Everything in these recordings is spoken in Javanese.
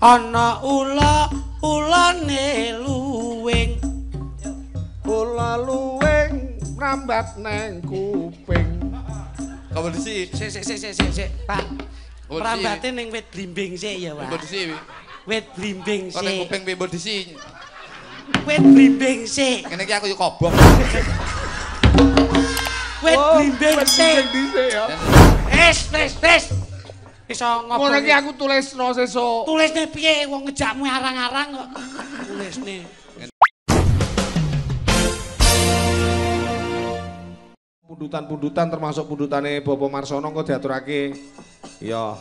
ana ulane luwing ula luwing mrambat neng kuping Kompetisi. Sik, Pak. Prambate ning wit blimbing sik ya, Pak. Kompetisi. Wit blimbing Kok ning sik. kuping kompetisi. Wit blimbing sik. Ngene iki aku yo kobong. Wit blimbing sik. Wis. Iso ngopo. Ngono iki aku tulisno sesuk. Tulisne piye wong ngejakmu arang-arang kok. Tulisne. Pundutan-pundutan termasuk pundutane Bapak Marsono kok diaturake. Ya,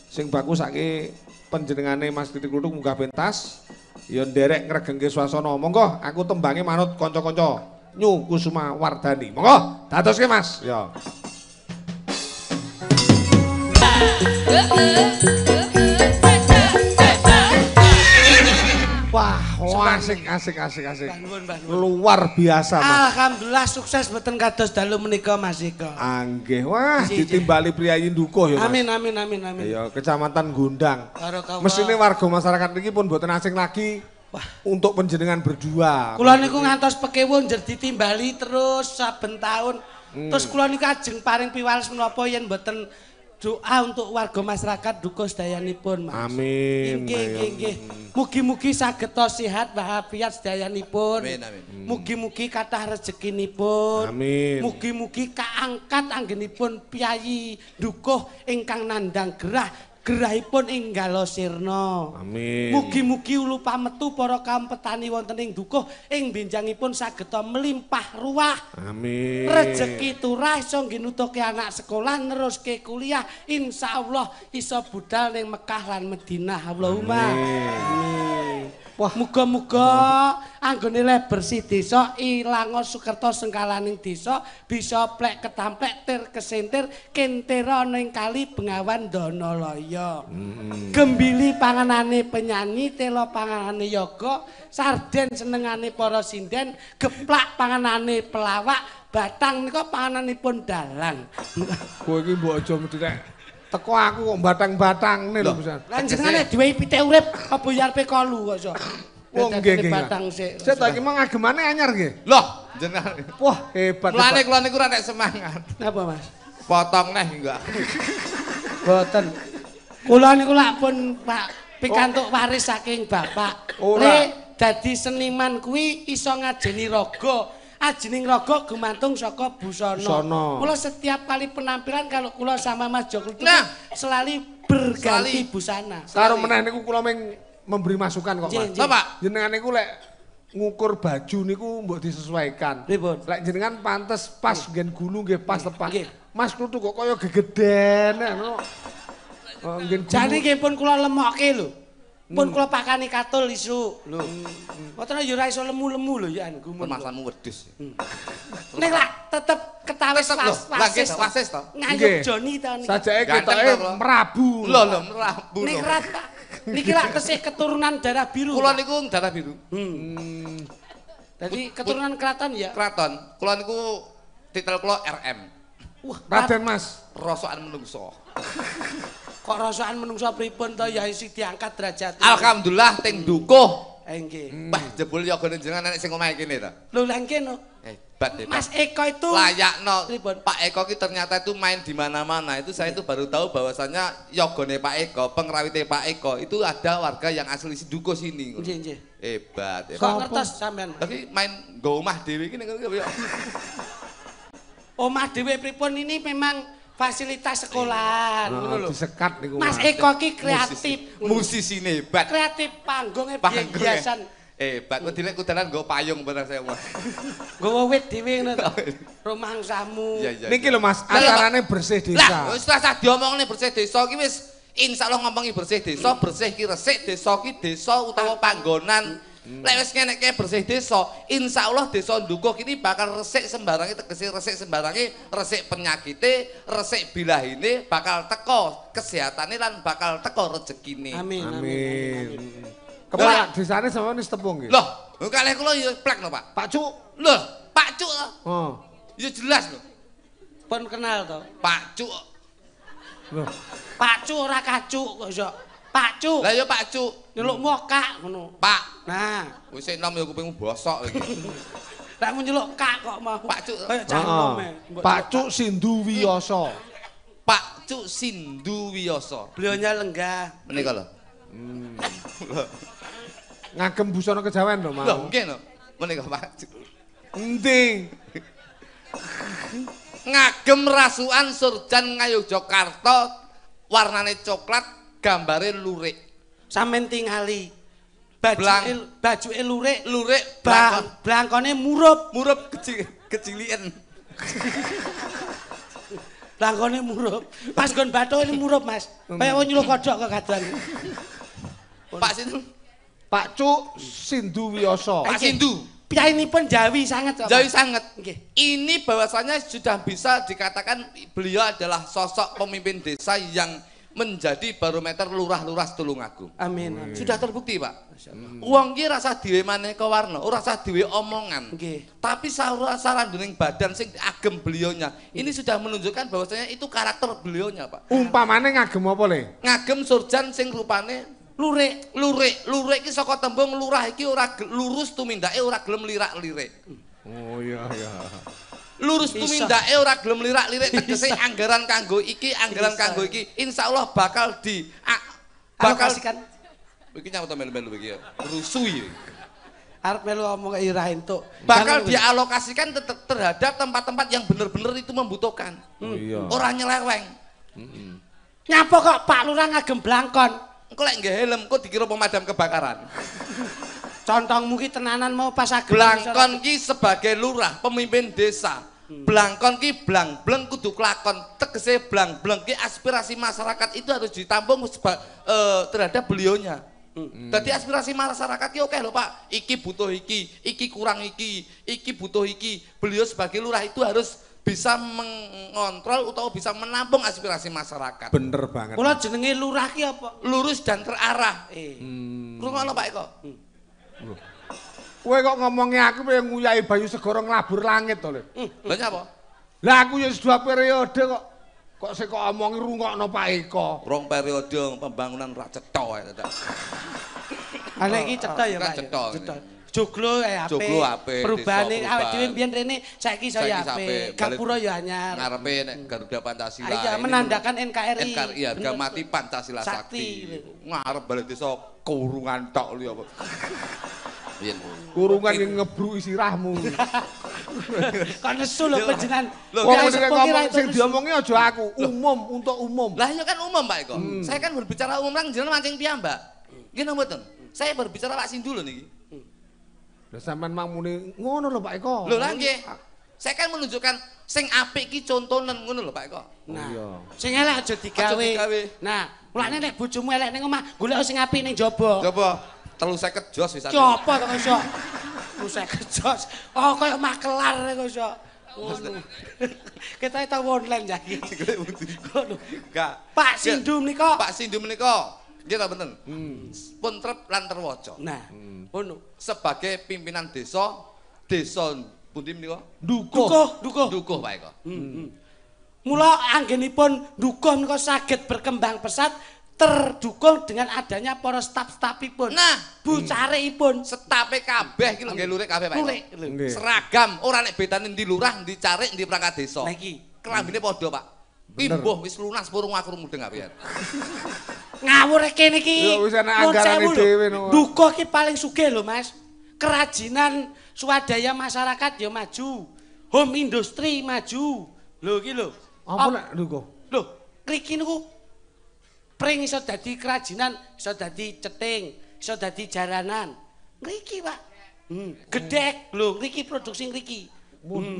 sing bagus saiki panjenengane Mas Titik Kluthuk munggah pentas. Ya nderek ngregengke swasana. Monggo aku tembange manut kanca-kanca. Nyu Kusuma Wardani. Monggo dadoske Mas. Ya. Wah, asik. Luar biasa, Mas. Alhamdulillah sukses mboten kados dalu menika Mas Eko. Anggih, wah ditimbali priyayi Ndukuh ya, Mas. Amin. Ya, Kecamatan Gondang. Barakallah. Mestine warga masyarakat niki pun mboten asing lagi. Wah, untuk panjenengan berdua. Kula niku ngantos pekewuh njer ditimbali terus saben taun. Terus kula niku ajeng paring piwales menapa yen mboten doa untuk warga masyarakat duka sedayanipun, Mas. Amin. Nggih. Mugi-mugi saged sehat walafiat sedayanipun. Amin. Mugi-mugi kathah rezekinipun. Amin. Mugi-mugi kaangkat anggenipun piyayi dukuh ingkang nandhang gerahipun Enggala Sirna. Amin. Mugi-mugi ulu pametu para kaum petani wonten ing dukuh ing benjangipun saged melimpah ruah. Amin. Rezeki turah iso nginutuke anak sekolah neruske kuliah insyaallah iso budal ning Mekah lan Madinah. Allahumma amin. Wah, muga-muga anggone le bersih desa ilango Sukerto sengkalaning desa bisa plek ketamplek tir kesentir kentera ning kali Bengawan Danalaya. Gembili panganane penyanyi, tela panganane yoga, sarden senengane para sinden, geplak panganane pelawak, batang nika pangananipun dalang. Kowe iki mbok aja mendhek teko aku kok batang-batang nih lho Mas. Lan jenengane duwe pitik urip apa yarepe kolu kok iso. Wong nggih. Batang sik. Saya tak iki mang agemane anyar nggih. Loh, jenengan. Wah, hebat. Mulane kula niku ora nek semangat. Napa, Mas? Potong neh enggak. Boten. Kula niku lak pun Pak pikantuk waris saking bapak. Le dadi seniman kuwi iso ngajeni raga. Ajening raga gumantung saka busana. Mula setiap kali penampilan kalau kula sama Mas Joko itu selalu berganti busana. Karo meneh niku kula memberi masukan kok, Mas. Bapak, jenengan niku lek ngukur baju niku mbok disesuaikan. Lek jenengan pantes pas nggen gulu nggih pas tepat. Mas Kluthuk kok kaya gegeden ngono. Nggen gulu. Jane nggih pun kula lemokke lho. Pun kula pakani katul isu lho. Mboten yo ora iso lemu-lemu lho ya gumun. masalahmu wedhus. Nek lak tetep ketawis wasis to. Ngayuh Joni to niki. Sajake ketoke merabu. Lho merabu. Nek rata niki lak tesih keturunan darah biru. Kula niku darah biru. Dadi keturunan keraton ya. Keraton. Kula niku titel kula RM. Wah, Raden Mas, rosokan menungso. Kok rosokan menungso pripun to ya isi diangkat derajat. Alhamdulillah teng dukuh. Nggih. Wah, jebul yogane jenengan nek sing omahe kene ta. Lho lan kene. Hebat. Mas Eko itu layakno. Pak Eko ki ternyata itu main di mana-mana. Itu saya itu baru tahu bahwasanya yogane Pak Eko, pengrawite Pak Eko itu ada warga yang asli dukuh sini. Nggih. Hebat. Kok ngertos sampean? Tapi main nggo omah dhewe iki ning kene. Omah dhewe pripun ini memang fasilitas sekolah ngono lho. Disekat niku. Mas Eko ki kreatif. Musisi hebat. Kreatif panggungnya biasan. Hebat. Kok dilek kudanan nggo payung bener saya Mas. Nggawa wit dhewe ngono to. Rumangsamu. Niki lho Mas, acarane bersih desa. Lah, wis rasa diomongne bersih desa ki wis insyaallah ngomongi bersih desa, bersih ki resik desa ki desa utawa panggonan. Lek wis ngeneke bersih desa, insyaallah desa Ndukuh ini bakal resik sembarange tegese resik sembarange, resik penyakite, resik bilahine bakal teko kesehatane lan bakal teko rezekine. Amin. Kepala desane sampeyan wis tepung nggih. Loh, kalih kula ya plek lho, Pak. Pak Cuk. Loh, Pak Cuk. Oh. Ya jelas lho. Pun kenal to. Pak Cuk. Loh. Pak Cuk ora kacuk kok iso. Pak Cuk. Lah ya Pak Cuk. Nyeluk Kak ngono. Pak. Nah, Wis enom ya kupingmu bosok iki. lek mun nyeluk Kak kok mau. Pak Cuk. Kayak cangkem e. Pak Cuk Sindu Wiyoso. Pak Cuk Sindu Wiyoso. Beliaunya lenggah. Menika lho. Ngagem busana kejawen lho, Lho, mau. nggih lho. Menika Pak Cuk. Endi? Ngagem rasukan Surjan Ngayogyakarta warnane coklat gambare lurik. Sampeyan tingali. Bajuke lurik, Lurik blangkon. blangkone murup. Murup kecilian. Blangkone murup. Pas gon bathuk ini murup, Mas. Kaya wong nyuluh kodhok kegaduhan. Pak Sindu. Pak Cuk Sindu Wiyoso. Pak Sindu. Piyambakipun Jawi sanget, Pak. Jawi sangat. Nggih. Ini bahwasanya sudah bisa dikatakan beliau adalah sosok pemimpin desa yang menjadi barometer lurah-lurah Tulungagung. Amin. Amin. Sudah terbukti, Pak. Wong ki rasa dhewe maneka warna, ora rasa dhewe omongan. Nggih. Tapi sarandening badan sing agem beliaunya. Ini sudah menunjukkan bahwasanya itu karakter beliaunya, Pak. Umpamane ngagem apa le? Ngagem surjan sing rupane Lurik. lurik iki saka tembung lurah iki ora lurus tumindake ora gelem lirak-lirik. Oh iya iya. Lurus tumindake ora gelem lirak-lirik tegese anggaran kanggo iki, anggaran Bisa. kanggo iki insyaallah bakal Alokasikan. iki nyawet melu-melu iki ya. Rusui. Arep melu ngomong ira entuk. Bakal dialokasikan terhadap tempat-tempat yang bener-bener itu membutuhkan. Oh iya. Ora nyeleweng. Nyapa kok Pak Lurah ngagem blangkon? Engko lek nggih helm kok dikira pemadam kebakaran. Contongmu ki tenanan mau pas agem. Blangkon ki sebagai lurah, pemimpin desa. Blangkon ki blang-bleng kudu kelakon. Tegese blang-bleng ki aspirasi masyarakat itu harus ditampung terhadap beliaunya. Jadi aspirasi masyarakat ki oke lho Pak. Iki butuh iki kurang iki butuh iki. Beliau sebagai lurah itu harus bisa mengontrol atau bisa menampung aspirasi masyarakat. Bener banget. Kula jenenge lurah ki apa? Lurus dan terarah. Rungono Pak Eko. Kowe kok ngomongnya aku pengen nguyahi Bayu Segara nglabur langit to, Le. Lha nyapa? Lah aku ya dua periode kok sik kok omongi rungokno Pak Eko. Rong periode pembangunan rak cetha ae dadak. Ana iki cetha ya Pak. Cetha. Joglo apik. Joglo apik, Perubahan desa awake dhewe perubahan. mbiyen rene saiki saya Saiki apik. apik. Gapura ya anyar. Ngarepe nek Garuda Pancasila. Iya, ini menandakan NKRI. NKRI harga Bener. mati Pancasila Sakti. sakti. Ngarep balik desa kurungan tok lho apa. Yen. Kurungan yang ngebruki sirahmu. Kok nesu lho panjenengan. Lho, Wong Kira mesti sepo ngomong kira sing itu diomongi aja aku, umum untuk umum. Lah ya kan umum Pak Eko. Saya kan berbicara umum nang jenengan mancing piyambak. Nggih napa mboten? Saya berbicara Pak Sindu lho niki. Lah sampean mang muni ngono lho Pak Eko. Lho lah nggih. Saya kan menunjukkan sing apik ki contonen ngono lho Pak Eko. Nah, Iya. sing elek aja digawe. Aja digawe. Nah, mulane nek bojomu elek ning omah, golek sing apik ning jaba. Coba 350 jos bisa. Coba kok iso. Rusek jos. Oh, koyo makelar kok iso. Ngono. Kita tahu online ya iki. Ngono. Enggak. Pak Sindu menika. Pak Sindu menika. Nggih ta mboten? Pun trep lan terwaca. Nah, ngono. Sebagai pimpinan desa pundi menika? Dukuh. Dukuh Pak Eko. Mula anggenipun dukuh menika saged berkembang pesat terdukung dengan adanya para staf-stafipun. Nah, bucareipun setape kabeh iki lho nggih lurik kabeh Pak Eko. lurik lho. Nggih. Seragam, ora nek bedane ndi lurah, ndi carik, ndi perangkat desa. Lah iki Kelambine padha, Pak. Imbuh wis lunas purung aku mudeng apian. ngawur kene iki. Ya, wis ana Nuwun anggarane sewu lho. dhewe, no. Dukuh ki paling sugih lho, Mas. Kerajinan swadaya masyarakat ya maju. Home industry maju. Lho iki lho. Apa nek dukuh? Lho, mriki niku pring iso dadi kerajinan, iso dadi ceting, iso dadi jaranan. Mriki, Pak. Gedhek lho, mriki produksi mriki.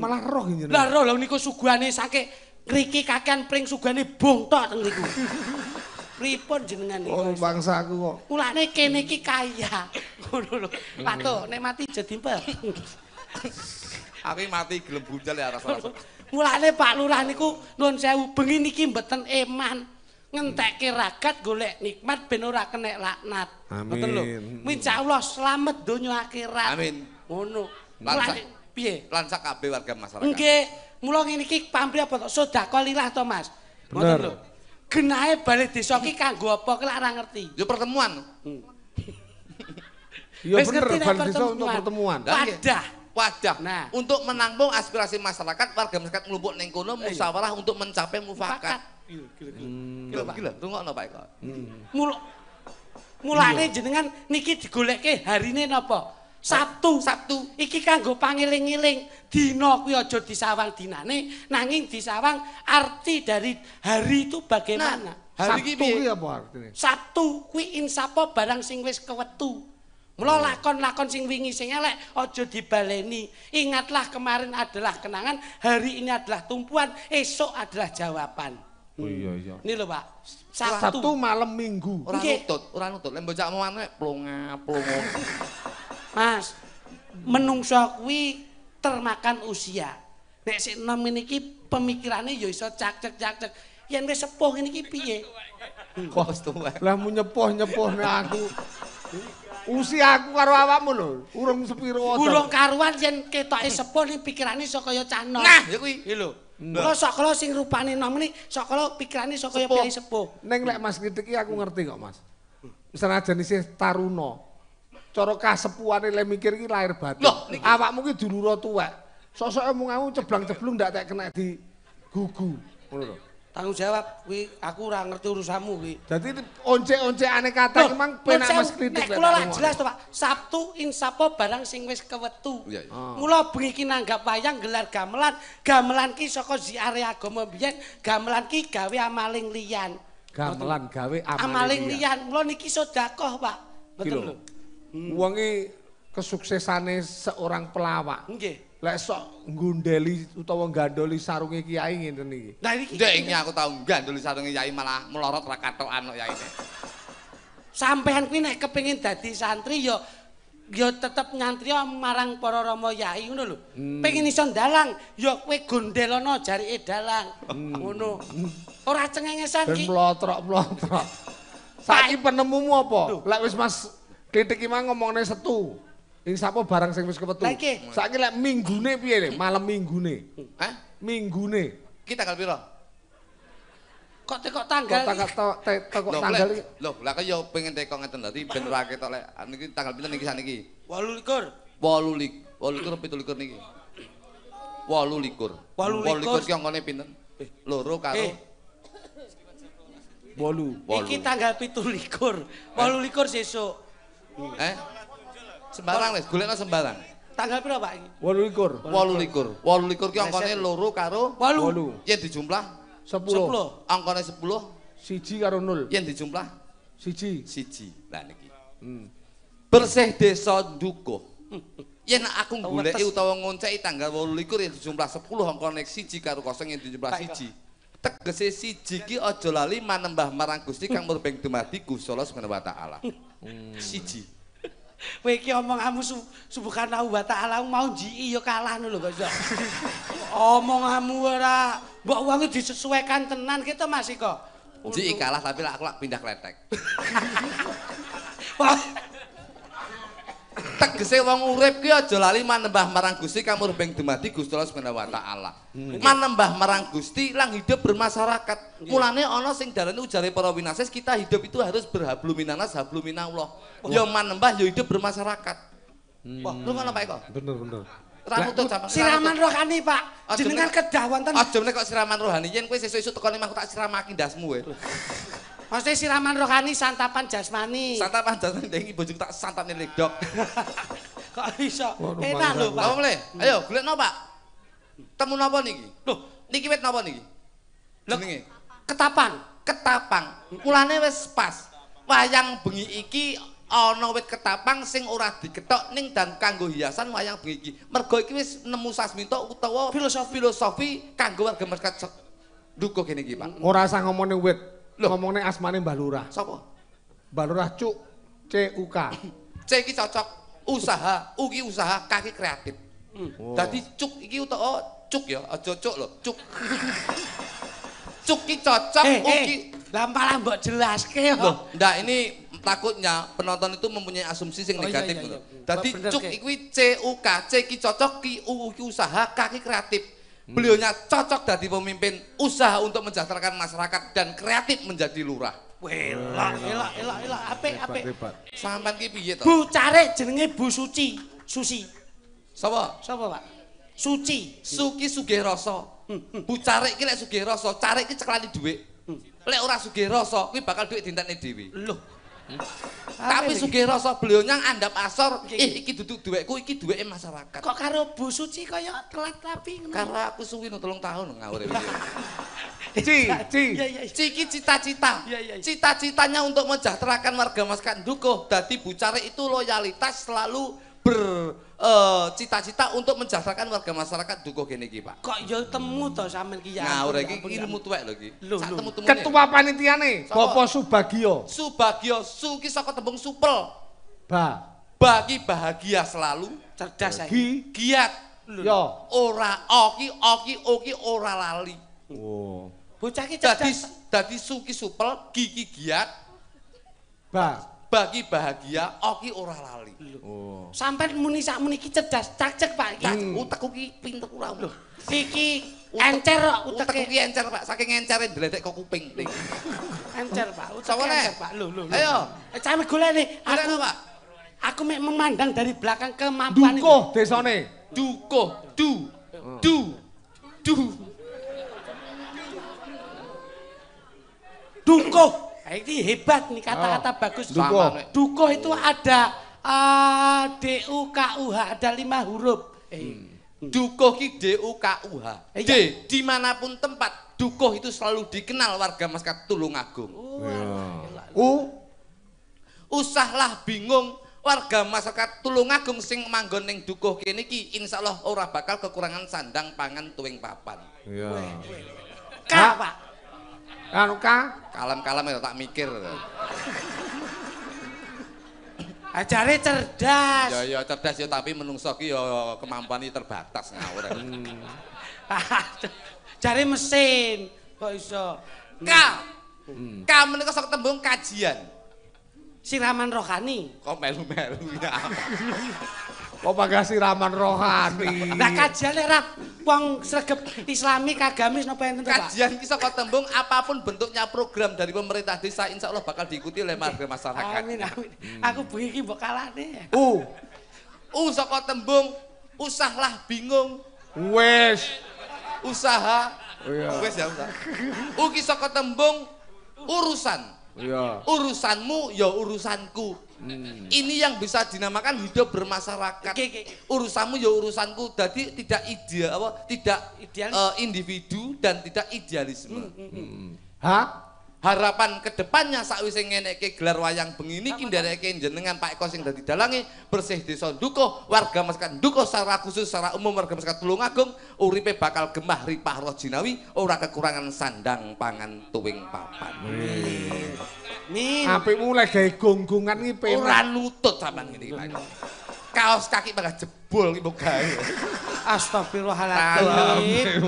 Malah roh iki Lah roh lho niku suguhane saking mriki kakean pring sugane bong tok teng niku. Pripun jenengan niku? Oh bangsaku kok. Mulane kene iki kaya. Ngono lho. Patuk nek mati aja dimpel. Aku mati gelem bunjal ya rasa-rasa. Mulane Pak Lurah niku nuwun sewu bengi niki mboten eman. Ngentekke ragat golek nikmat ben ora kena laknat. Ngoten lho. Insyaallah slamet donya akhirat. Amin. Ngono. Lansak. Mulane piye? Lan sak kabeh warga masyarakat. Nggih, mula ngene iki pamrih apa to sedekah lillah to Mas. Ngoten Bener. lho. genahe balik desa ki kanggo apa ki lak ora ngerti. Yo pertemuan. Ya Wis bener, ngerti nek balik desa untuk pertemuan. Wadah. Wadah. Nah. Untuk menampung aspirasi masyarakat, warga masyarakat ngelumpuk ning kono musyawarah untuk mencapai mufakat. Gila, rungokno Pak Eko. Mulane jenengan niki digolekke harine napa? Sabtu. Iki kanggo pangiling-iling. Dina kuwi aja disawang dinane, nanging disawang arti dari hari itu bagaimana. Hari Sabtu iki piye? kuwi apa artine? Sabtu kuwi insapa barang sing wis kewetu. Mula lakon-lakon sing wingi sing elek aja dibaleni. Ingatlah kemarin adalah kenangan, hari ini adalah tumpuan, esok adalah jawaban. Oh iya. Ini lho Pak. Sabtu malam Minggu. Ora nutut. Lek bocah moane plonga. Mas, menungso kuwi termakan usia. Nek sik enom niki pemikirane ya iso cak-cek. Yen wis sepuh ngene iki piye? Kok wis tuwek. Lah mu nyepuh-nyepuhne aku. Usia aku karo awakmu lho, urung sepiro wae. Urung karuan yen ketoke sepuh ning pikirane iso kaya canom. Nah, ya kuwi. Iki lho. Kok sok kala sing rupane enom ni sok kala pikirane iso kaya piyai sepuh. Ning lek Mas Kritik iki aku ngerti kok, Mas. Senajan isih taruna. Cara kasepuhane le mikir iki lahir batin. Awakmu ki dulura tuwek. Sosoke mung aku ceblang-ceblung ndak tek kena di gugu. Ngono lho. Tanggung jawab kuwi aku ora ngerti urusanmu kuwi. Dadi once-oncekane kata iki mang penak Mas Kritik. Nek kula lak jelas to Pak. Sabtu insapa barang sing wis kewetu. Iya. Mula bengi ki nanggap wayang gelar gamelan. Gamelan ki saka ziare agama biyen, gamelan ki gawe amaling liyan. Gamelan gawe Amaling liyan. Mula niki sedekah Pak. Betul lho. Wong iki kesuksesane seorang pelawak. Nggih. Lek sok nggundeli utawa gandoli sarunge kiai ngene iki. Lah iki Ndek iki aku tau ganduli sarunge yai malah melorot ra katokan kok yaine. sampean kuwi nek kepengin dadi santri ya tetep nyantri marang para rama yai ngono lho. Pengin iso ndalang ya kowe gondelana jarike dalang. Ngono. Ora cengengesan Ben ki. plotrok-plotrok. Saiki penemumu apa? Lek wis Mas Kritik iki mang ngomongne setu. Ing sapa barang sing wis kepetu. Lah iki. Saiki lek minggune piye le? Malam minggune. Hah? Minggune. Ki tanggal piro? Kok tekok tanggal. Kok tanggal iki. Lho, lah kok ya pengen teko ngeten dadi ben ora ketok lek niki tanggal pinten niki saniki? 28. 28 niki. 28 ki angkane pinten? Loro karo 8. Iki tanggal 17. 28 sesuk. Sembarang wis, golekno sembarang. Tanggal piro Pak iki? 28. 28 ki angkane loro karo 8. yen dijumlah 10. angkane 10 Siji karo 0. yen dijumlah Siji. Lah niki. Bersih desa Dukuh. Yen aku goleki utawa ngonceki tanggal 28 yen dijumlah 10 angkane 1 karo 0 yen dijumlah 1. Tegese siji ki aja lali manembah marang Gusti kang murbeng dumadi Gusti Allah Subhanahu wa taala. Siji. Kowe iki omonganmu subhanahu wa ta'ala mau jiki ya kalah lho kok iso. Omonganmu ora mbok wong disesuaikan tenan kita Mas kok. Jiki kalah tapi aku lak pindah kletek. Tegese wong urip ki aja lali manembah marang Gusti kang murbeng dumadi Gusti Allah Subhanahu wa taala. Manembah marang Gusti lang hidup bermasyarakat. Mulane ana sing darane ujare para winasis kita hidup itu harus berhablum minanas hablum minallah. Ya manembah ya hidup bermasyarakat. Wah, lu ngono Pak Eko? Bener. Rambut sama Siraman rohani Pak. Jenengan kedah wonten. Aja meneh kok siraman rohani. Yen kowe sesuk-esuk tekone mah tak siramake ndasmu kowe. Maksudnya siraman rohani santapan jasmani. Santapan jasmani iki bojoku tak santapne legdok. Kok iso? Enak lho Pak. Apa mle? Ayo golekno Pak. Temu napa niki? Loh, niki wit napa niki? Jenenge ketapang. Mulane wis pas. Wayang bengi iki ana wit ketapang sing ora diketok ning dan kanggo hiasan wayang bengi iki. Mergo iki wis nemu sasmita utawa filosofi kanggo warga masyarakat Dukuh kene iki, Pak. Ora usah ngomongne wit. Ngomongne asmane Mbah Lurah. Sapa? Mbah Lurah Cuk CUK. C iki cocok usaha, U iki usaha, K iki kreatif. Dadi cuk iki utawa cuk ya, aja cuk lho, cuk. Cuk iki cocok, U iki lah malah mbok jelaske kok. loh, ndak ini takutnya penonton itu mempunyai asumsi sing negatif gitu. Dadi cuk iki CUK, C iki cocok, Ki U iki usaha, K iki kreatif. Beliaunya cocok jadi pemimpin, usaha untuk mensejahterakan masyarakat dan kreatif menjadi lurah. Elok, apik. Sampeyan ki piye to? Bu Carik jenenge Bu Suci. Susi. Sapa? Sapa, Pak? Suci. Suki sugih rasa. Bu Carik ki lek sugih rasa, Carik ki ceklani dhuwit. Lek ora sugih rasa, kuwi bakal dhuwit dintekne dhewe. Loh. Tapi sugih rasa beliaunya andap asor, iki duduk dhuwitku, iki dhuwite masyarakat. Kok karo Bu Suci kaya telat tapi ngono. Karena aku suwi 3 tahun ngawur iki. Iya. Ciki cita-cita. Iya. Cita-citanya untuk mensejahterakan warga masyarakat Dukuh. Dadi Bu Carik itu loyalitas selalu cita-cita untuk mensejahterakan warga masyarakat Dukuh kene iki, Pak. Kok ya temu to sampean ki ya. Ngawur iki ilmu tuwek lho iki. Sak temu-temune. Ketua panitiane Bapak Subagio. Subagio, su ki saka tembung supel. Bagi bahagia selalu, cerdas saiki. giat. yo. Ora oki ora lali. Oh. Bocah ki cerdas. Dadi suki supel, gigi giat, bagi bahagia, oki ora lali. Oh. Sampeyan muni sakmuni ki cerdas, cacek Pak. Utekku ki pinter ora. Iki encer kok Utekku uteke. ki encer, Pak. Saking encere ndledek kok kuping. Encer Pak, uteke Sapa nek? encer Pak. Lho. Ayo. Sampe golek Aku, Pak. Aku mek memandang dari belakang kemampuan iki. Dukuh desane. Dukuh, du. Dukuh. Ini hebat nih kata-kata bagus. Dukuh. Dukuh itu ada D-U-K-U-H, ada 5 huruf. Dukuh ki D-U-K-U-H. Iya. D, dimanapun tempat, Dukuh itu selalu dikenal warga masyarakat Tulungagung. Usahlah bingung warga masyarakat Tulungagung sing manggon ning Dukuh kene iki insyaallah ora bakal kekurangan sandang pangan tuwing papan. Iya. Kak, Pak. Anu Kalam-kalam ya tak mikir. Ajare cerdas. Ya cerdas ya tapi menungso ki ya kemampuane terbatas ngawur. Jare mesin kok iso. K menika sok tembung kajian. Siraman rohani. Kok melu-melu ya. kok panggah siraman rohani. Lah kajian lek ra wong sregep Islami kagamis napa enten to, Pak? Kajian ki saka tembung apapun bentuknya program dari pemerintah desa insyaallah bakal diikuti oleh warga masyarakat. Amin. Aku bengi iki mbok kalane. Saka tembung usahlah bingung. Wes. Usaha. Iya. Wes ya usaha. Ki saka tembung urusan. Iya. Urusanmu ya urusanku. Ini yang bisa dinamakan hidup bermasyarakat. Urusanmu ya urusanku. Jadi tidak individu dan tidak idealisme. Harapan kedepannya sakwise ngeneke gelar wayang bengi niki ndereke jenengan Pak Eko sing dadi dalange bersih desa Dukuh, warga masyarakat Dukuh secara khusus secara umum warga masyarakat Tulungagung uripe bakal gemah ripah roh jinawi ora kekurangan sandang pangan tuwing papan. Min. Apikmu lek gawe gonggongan iki penak. Ora nutut sampean ngene iki Pak. Kaos kaki bakal jebol iki mbok gawe. Astagfirullahaladzim.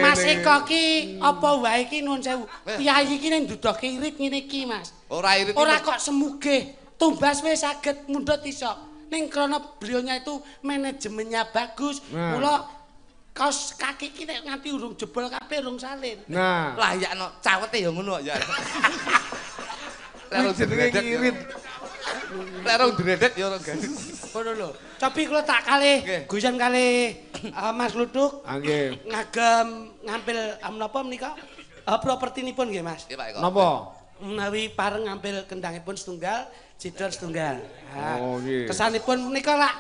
Mas Eko ki apa wae ki nuwun sewu. Piyayi ki nek ndudohke irit ngene iki, Mas. Ora irit. Ora kok semugih. Tumbas wis saged mundhut iso. Ning krana brionya itu manajemennya bagus. Mula kaos kaki ki nek nganti urung jebol kabeh urung salin. Nah, lah ya no cawete ya ngono ya. Lek jenenge irit. Lek rong dredet ya ora gadis. Ngono lho. Cobi kula tak kalih guyon kalih Mas Luduk. Nggih. Ngagem ngampil menapa menika? Propertinipun nggih, Mas. Nggih, Pak Eko. Napa? Menawi pareng ngampil kendangipun setunggal, cidor setunggal. Oh, nggih. Kesanipun menika lak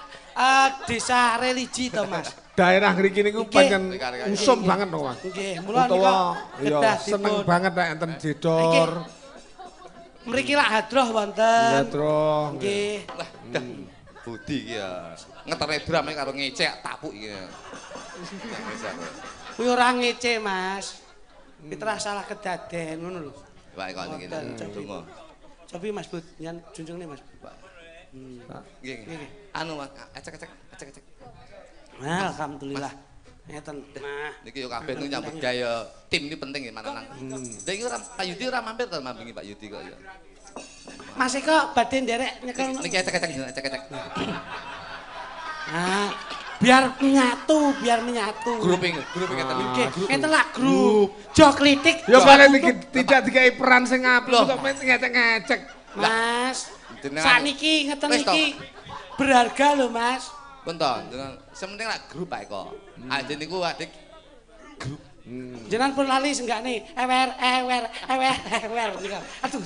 desa religi to, Mas. Daerah mriki niku pancen usum banget to, Mas. Nggih, mula nika Utawa kedah ya seneng dipun. banget nek enten jedor. Mriki lak hadroh wonten. Jedor. Nggih. Lah, budi iki ya. Ngeterne drame karo ngecek tapuk iki. Kuwi ora ngece, Mas. Iki terus salah kedaden ngono lho. Pak Eko niki. Donga. Cobi Mas Bud, nyan junjungne Mas. Nggih. Anu Mas, ecek. Alhamdulillah. Ngeten. Nah, Niki yo kabeh nu nyambut gawe tim ini penting ya mananang. Lha iki ora Pak Yudi ora mampir to mambingi Pak Yudi kok ya. Mas Eko badhe nderek nyekel. Niki ecek. Nah, biar menyatu. Gruping ngeten. Nggih, ngeten lah grup. Jo klitik. Ya paling tidak dikai peran sing apik kok ngecek-ngecek. Mas. Saniki ngeten iki berharga lho, Mas. Punten, sementing lah grup ae kok. Aja niku adik grup. Jenengan pun lali senggane ewer nika. Aduh.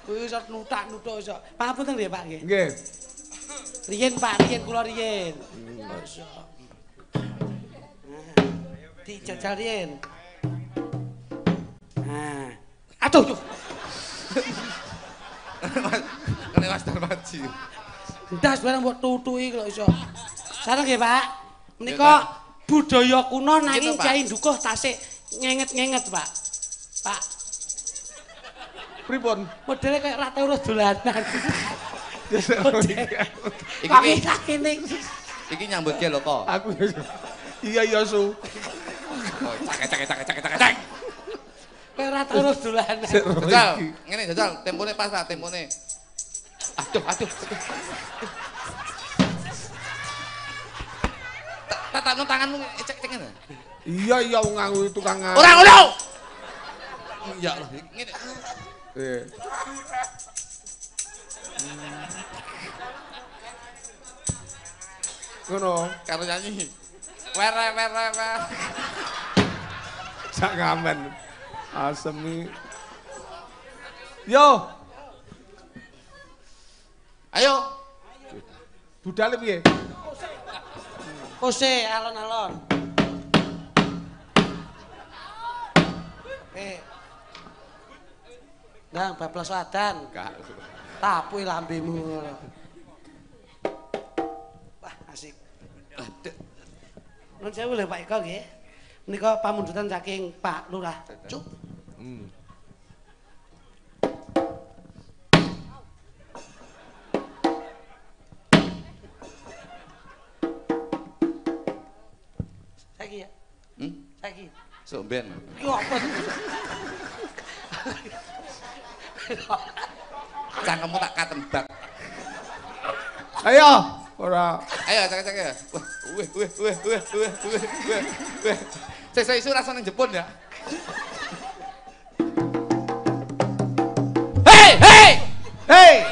Kuwi iso nutak-nutuk iso. Pangapunten nggih, Pak nggih. Nggih. Riyen Pak, kula riyen. Iso. Dijajal riyen. Nah. Aduh. Kene Mas Darmaji. Ndas barang mbok tutuki kok iso. Sareng nggih, Pak. Menika budaya kuno nanging cai ndukuh tasik ngenget-ngenget, Pak. Pak. Pripun? Modele kayak rata urus dolanan. Iki nyambutke lho kok. Aku iya su. Cek. Kayak rata urus dolanan. Jajal, ngene jajal, tempone pas lah, tempone. Aduh. Tatakno tanganmu cek ngene. Iya wong aku tukang. Ora ngono. Ya Allah, ngene. Ngono. Karo nyanyi. Wer. Sak ngamen. Asemi. Yo. Ayo. Budale piye? Ose alon-alon. Nang bablas wadan. Enggak. Tapuki lambemu. Wah, asik. Nuwun sewu lho Pak Eko nggih. Menika pamundutan saking Pak Lurah. Cuk. Saiki ya. Saiki. Somben. Iki apa? Cangkemmu tak katembak. Ayo, ora. Ayo cek ya. Wih. Saya isu rasanya Jepun ya. Hei.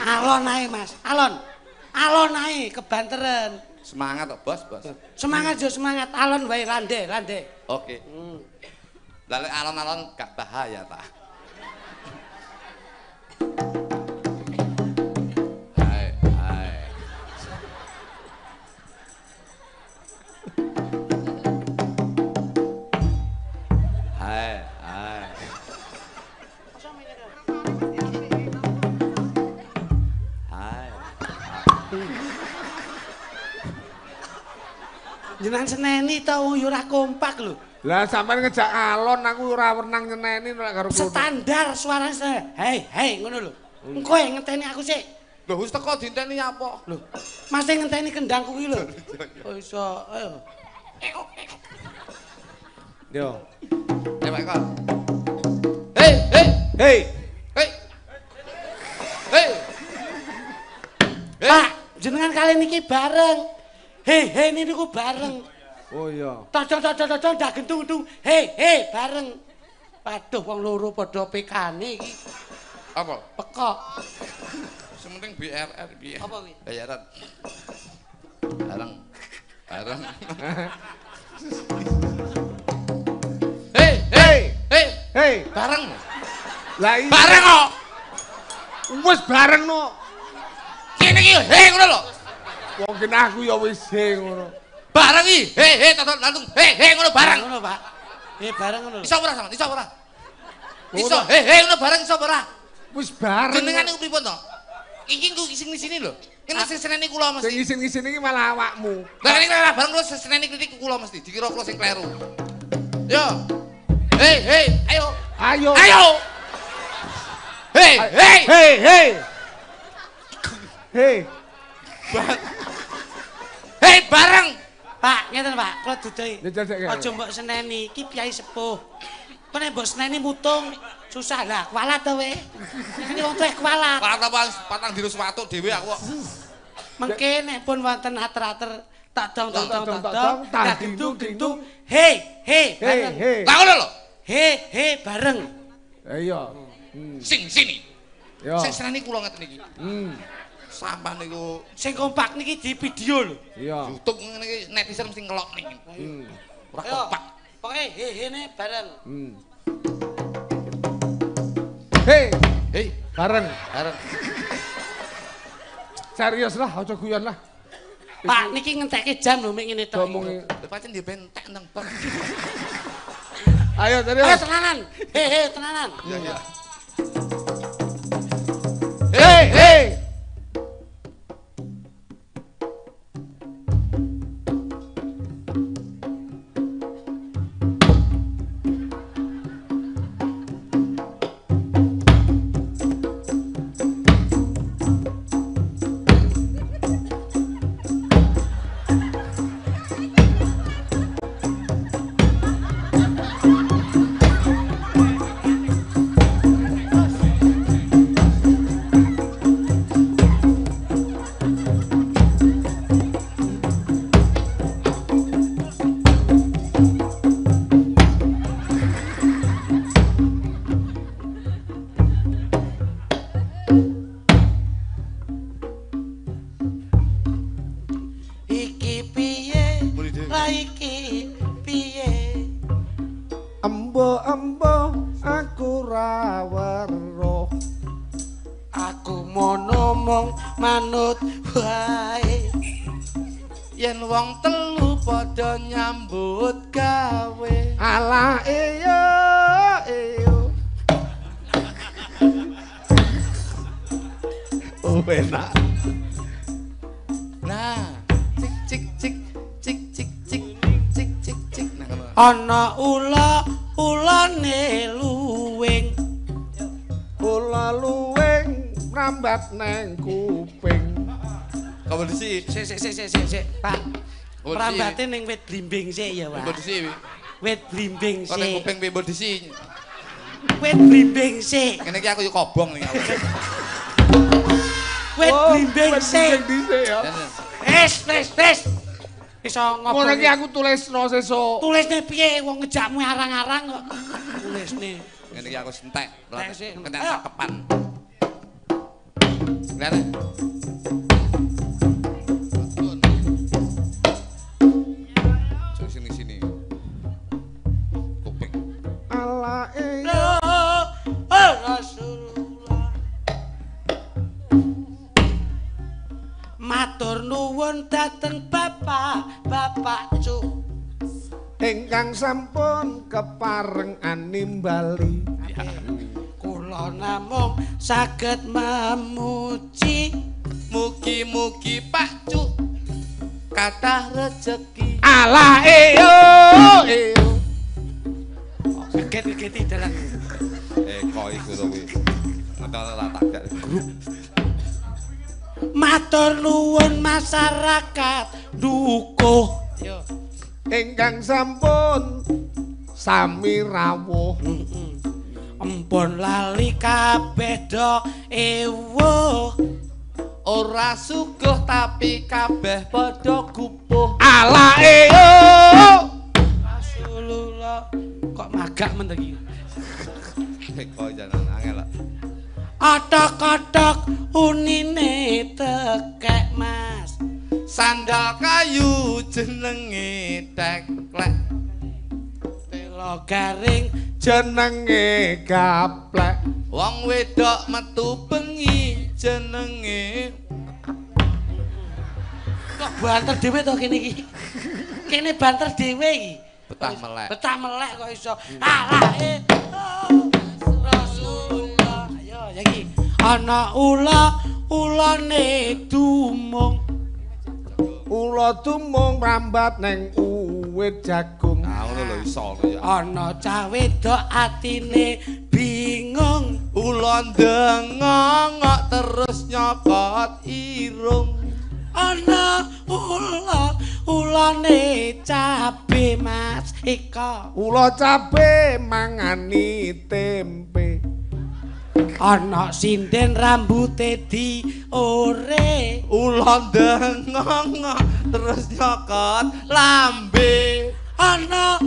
Alon ae Mas, alon ae kebanteran. Semangat toh bos. Semangat yo semangat, alon wae lande. Oke. Lalu alon-alon gak bahaya ta. Hai. Jenengan seneni ta yo ora kompak lho. Lah sampean ngejak alon aku ora wenang nyeneni nek karo kulo. Standar suarane. Hei, ngono lho. Engko ngenteni aku sik. Lho wis teko dinteni apa? Lho, Mas sing ngenteni kendangku kuwi lho. Oh iso, ayo. Yo. Pak Eko. Hei. Pak, jenengan kali niki bareng. Hei niku bareng. Oh iya. Tok dak gentung-gentung. Hei bareng. Waduh wong loro padha pekane iki. Apa? Pekok. Sementing BRR piye? Apa kuwi? Bayaran. Bareng. Hei. Bareng. Lah iya. Bareng kok. Wis bareng no. Kene iki hei ngono lho. Wong kene aku ya wis ngono. Bareng iki. Hei tonton langsung. Hei ngono bareng. Ngono, Pak. Bareng ngono lho. Iso ora sampean? Iso ora? Iso. Hei ngono bareng iso ora? Wis bareng. Jenengan niku pripun to? Iki ku sing di sini lho. Kene sing seneni kula mesti. Sing isin-isin iki malah awakmu. Lah kene lah bareng kula seneni kritik kula mesti. Dikira kula sing kleru. Yo. Hei, ayo. Hei. Hei bareng. Pak, ngeten Pak, kula dudohi. Jajak. Aja mbok seneni, iki piyai sepuh. Kok nek mbok seneni mutung susah lah, kualat to we. Ini wong tuwek kualat. Kualat apa patang dino sewatuk dhewe aku kok. Mengke nek pun wonten ater-ater tak dong tak ding-ding he bareng. Lah ngono lho. He bareng. Iya. Sing sini. Yo. Sing serani kula ngeten iki. Sampah niku Sing kompak niki di video lho. Iya. YouTube ngene iki netizen mesti ngelok niki. Ora Ayo. kompak. Pokoke he ne bareng. Hei, Hei, bareng. arep Serius lah, aja guyon lah. Pak niki ngentekke jam lho mek ngene tok. Ngomongi. pancen dia bentek nang bang. Ayo serius. Ayo tenanan. He tenanan. Iya, iya. Hei. Iki piye? Lah iki piye? Embo aku ra weruh. Aku monomong manut wae. Yen wong telu padha nyambut gawe. Alah iyo. Oh enak. Nah, cik cik cik cik cik cik cik cik. Nah, ngono. Ana ulane luwing. Ula luwing rambat neng kuping. Kamu disi. Sik, Pak. Oh, Prambate ning wit blimbing sik ya, Mbok Pak. disi. Wit blimbing Kok ning sik. kuping mbok disi. Wit blimbing sik. Ngene iki aku yo kobong ning aku. Wit blimbing sik. Dhisik ya. Wis. Iso Ngono ngobrol. iki aku tulisno sesuk. Tulisne piye wong ngejakmu arang-arang kok. Tulisne. Ngene iki aku sentek. Entek sik. Entek Ayo. cakepan. Lihat. Sini. Kuping. Ala Rasulullah. Matur nuwun dateng Bapak Cuk. ingkang sampun kepareng animbali. Kula namung saged memuji Mugi-mugi Pak Cuk kathah rejeki. Ala iyo. geget-gegeti dalan. Kok iku to kuwi. Ngetol ra tak grup. Matur nuwun masyarakat dukuh. Yo. Ingkang sampun sami rawuh. Empun lali kabeh do ewuh. Ora suguh tapi kabeh padha gupuh. Ala iyo. Rasulullah kok magak men iki. Kok jalan angel lah. Atok-atok unine tekek Mas. Sandal kayu jenenge teklek. Telo garing Jenenge gaplek. Wong wedok metu bengi jenenge kok banter dhewe to kene iki. Kene banter dhewe iki. betah melek. Betah melek kok iso. Alah Rasulullah. Ayo iki. Ana ulane dumung. Ula tumung rambat neng uwit jagung. Nah, ngono lho iso ya. Ana cah wedok atine bingung. Ula ndengok terus nyokot irung. Ana ulane cabe Mas Eka. Ula cabe mangani tempe. ana sinden rambute diore ula dengong terus nyokot lambe ana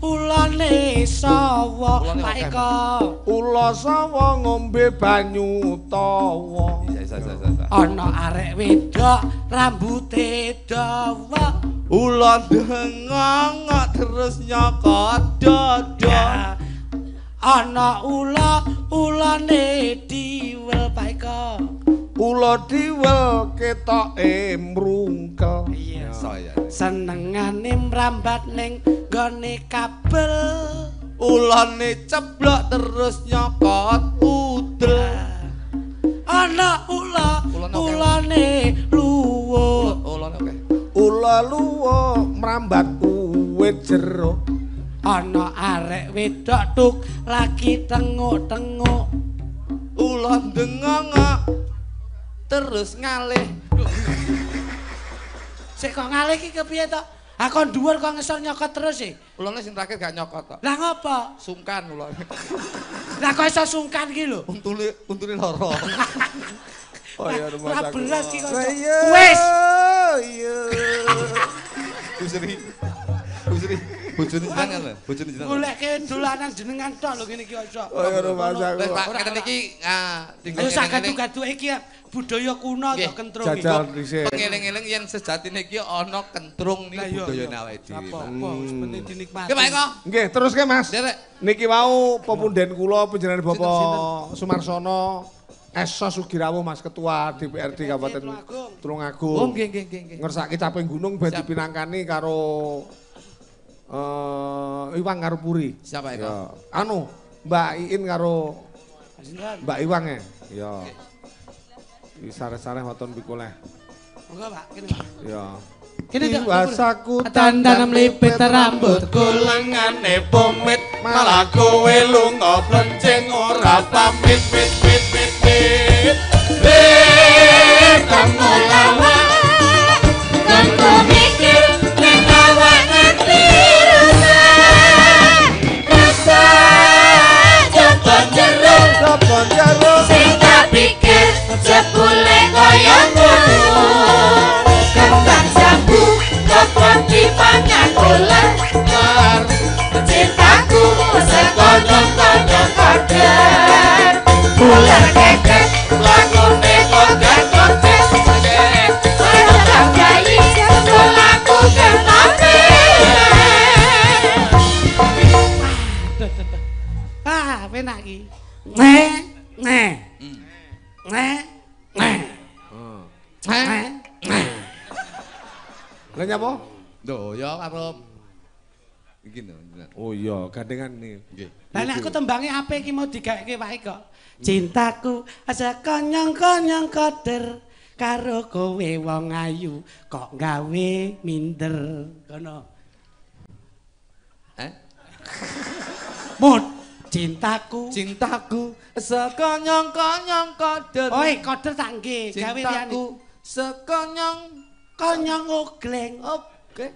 ulane sawa Pak Eko ula sawa ngombe banyu tawa ana arek wedok rambute dawa ula dengong terus nyokot dada ana ulane diwel Pak Eko ula diwel ketoke mrungkel iya saya senengane mrambat ning gone kabel ulane ceblok terus nyokot udel ana ulane luwo ulane oke ula luwo mrambat uwit jero ana arek wedok tuk lagi tenguk-tenguk ula dengong terus ngalih sik kok ngalih iki kepiye to ha kon dhuwur kok ngesor nyokot terus sih ulane sing terakhir gak nyokot kok lah ngopo sungkan ulane lah kok iso sungkan iki lho untune lara oh ya rumah ora sakit beras iki kok wis iya Busri bojone jenengan lho bojone jenengan goleke dolanan jenengan tok lho ngene iki aja oh ya rumah sakit Pak ngeten iki tinggal ayo sak gadu-gadu iki budaya kuno to kentrung iki jajal dhisik pengeling-eling yen sejatine iki ana kentrung niku budayane awake dhewe apa penting dinikmati Ki Pak Eko nggih teruske Mas Derek niki wau pepunden kula panjenengan Bapak Sumarsono Esa Sugirawuh Mas Ketua DPRD Kabupaten Tulungagung. Oh nggih nggih. Ngersake caping gunung badhe pinangkani karo Iwang karo Puri. Siapa itu? Ya. Anu, Mbak Iin karo Mbak Iwang ya. Ya. Iki sare-sare waton pikoleh. Monggo Pak, kene Pak. Ya. Kene wasaku tandanam lipit rambutku lengane pomit malah kowe lunga plenceng ora pamit mit mit mit mit kamu lawa kamu mikir nek awak ngerti rusak rasa jopon jero sing tak pikir jebule kaya ngono kembang jambu kok dipangan ular cintaku sekono-kono koder ular keket lakone koder-koder Orang bayi sekolaku kenapa penak iki. Ngeh, ngeh. Ngeh, ngeh. Ngeh, ngeh. Lah nyapa? Lho ya karo iki lho. Oh iya, gandengan nih. Nggih. Lah nek aku tembange apik iki mau digaweke wae kok. Cintaku asa konyong-konyong koder karo kowe wong ayu kok gawe minder kono. Mut cintaku sekonyong-konyong koder. Oi koder tak nggih gawe liyane. Cintaku sekonyong Konyong ogleng. Ogleng.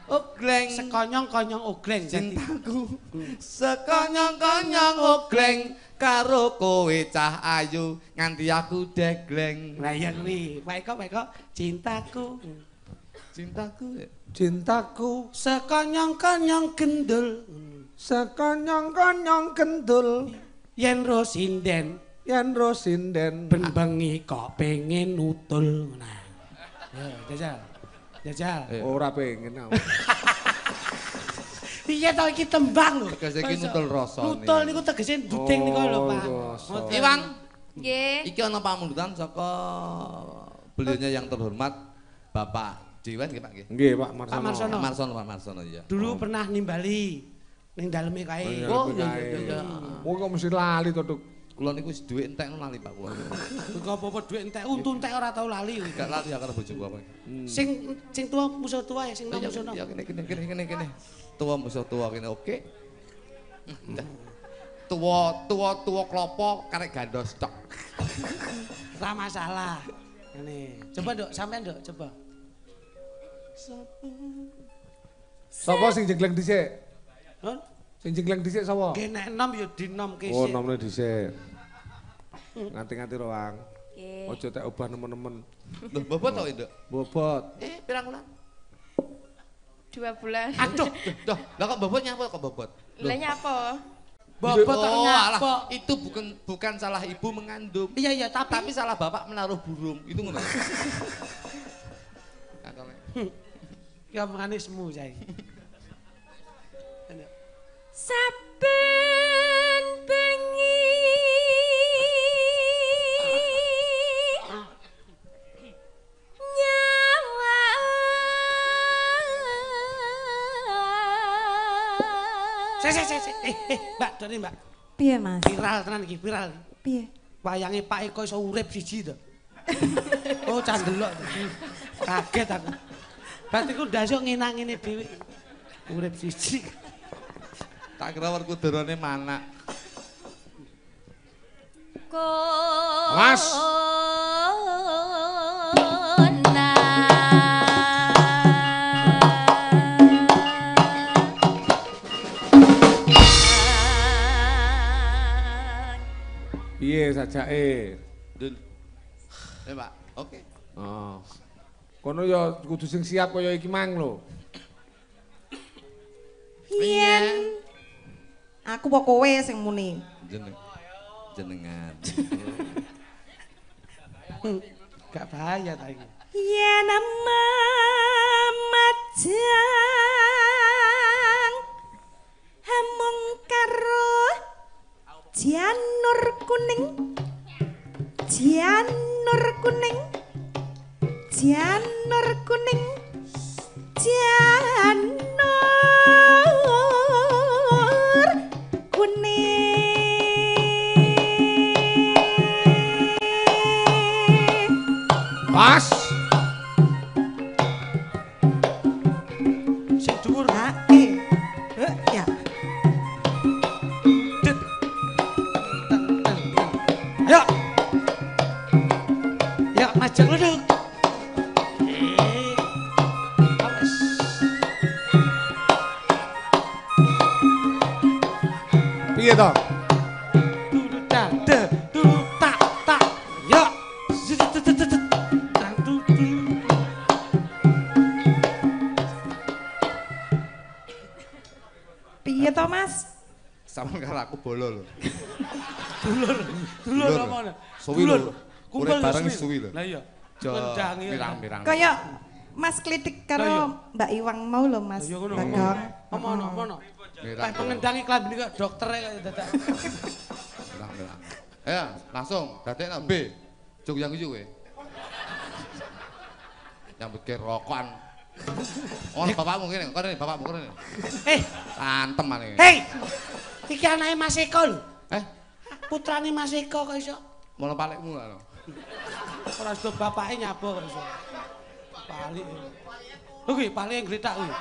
ogleng. Sekonyong-konyong ogleng. Cintaku sekonyong-konyong ogleng karo kowe cah ayu nganti aku degleng. Lah iya kuwi. Wae kok cintaku. Cintaku Sekonyong-konyong gendul. sekonyong-konyong kendul Yen rosinden yen rosinden ben bengi kok pengen nutul. Nah. Ya, jajal. ora pengen aku. Piye to iki tembang lho. Tegese iki nutul rasane. Nutul niku tegese buding niku lho, Pak. Iwang, Nggih. iki ana pamundutan saka beliaunya yang terhormat Bapak Dewan nggih Pak nggih. Nggih Pak Pak Marsono. Marsono. Pak Marsono ya. Dulu pernah nimbali ning daleme kae. Oh iya. Oh kok mesti lali to, Duk. Kula niku wis duwe entek lali Pak kula. Kok apa-apa dhuwit entek, untu entek ora tau lali. Gak lali ya karo bojoku apa. Sing tua musuh tua ya sing nom musuh nom. Ya kene. Tua musuh tua kene oke. Tua klopo karek gandos tok. Ora masalah. Ngene. Coba Nduk, sampean Nduk, coba. Sapa sing jegleng dhisik? Hah? Sing jengkleng dhisik sapa? Nggih nek enom ya dinom kisik. Oh, nomne dhisik. Nganti-nganti roang. Nggih. Aja tek obah nemen-nemen. Lho, bobot to, Nduk? Bobot. Pirang bulan? 2 bulan. Aduh, lah kok bobot nyapa kok bobot? Lah nyapa? Bobot Oh, tak alah, nyapa. itu bukan salah ibu mengandung. Iya Tapi salah bapak menaruh burung. Itu ngono. ya mengane semu saiki. Saben bengi nyawa Mbak, Doni Mbak. Piye, Mas? Viral tenan iki, viral. Piye? Wayange Pak Eko iso urip siji to. Oh, candelok. Kaget aku. Berarti ku ndasuk ngenang-ngene dhewe. Urip siji. Tak kira werku dorone manak. Mas. Piye sajake? Dun. Pak. Oke. Oh. Kono ya kudu sing siap kaya iki mang lho. Yen aku apa kowe sing muni? Jenengan. Gak bahaya ta iki. Yen majang hamung karo janur kuning janur kuning janur kuning janur kuning Pas. Sing dhuwur. Ya Ayo. Ya, majang luduk. Awas. Piye to? Dudutan, tak, tak. Ya. Tang, dudu. piye to Mas? Sama karo aku bolo lho. Dulur apa ngono? Suwi lho. Urip bareng suwi lho. Lah iya. Jo Ngendangi. pirang-pirang. Kaya Mas Klitik Lah iya. karo Mbak Iwang mau lho Mas. Ya ngono. Bagong. Ono. Pak pengendangi klambi kok doktere kok dadak. Pirang-pirang. Ya, langsung dadekno B. Jog yang ijo kowe. Nyambut ke rokokan. Oh, bapakmu kene, kene bapakmu kene. Antem maneh. Hei. Iki anake Mas Eko lho. Putrane Mas Eko kok iso. Mono palikmu lho. Ora sedo bapake nyabo kok iso. Palik. Lho kuwi palik ngletak kuwi.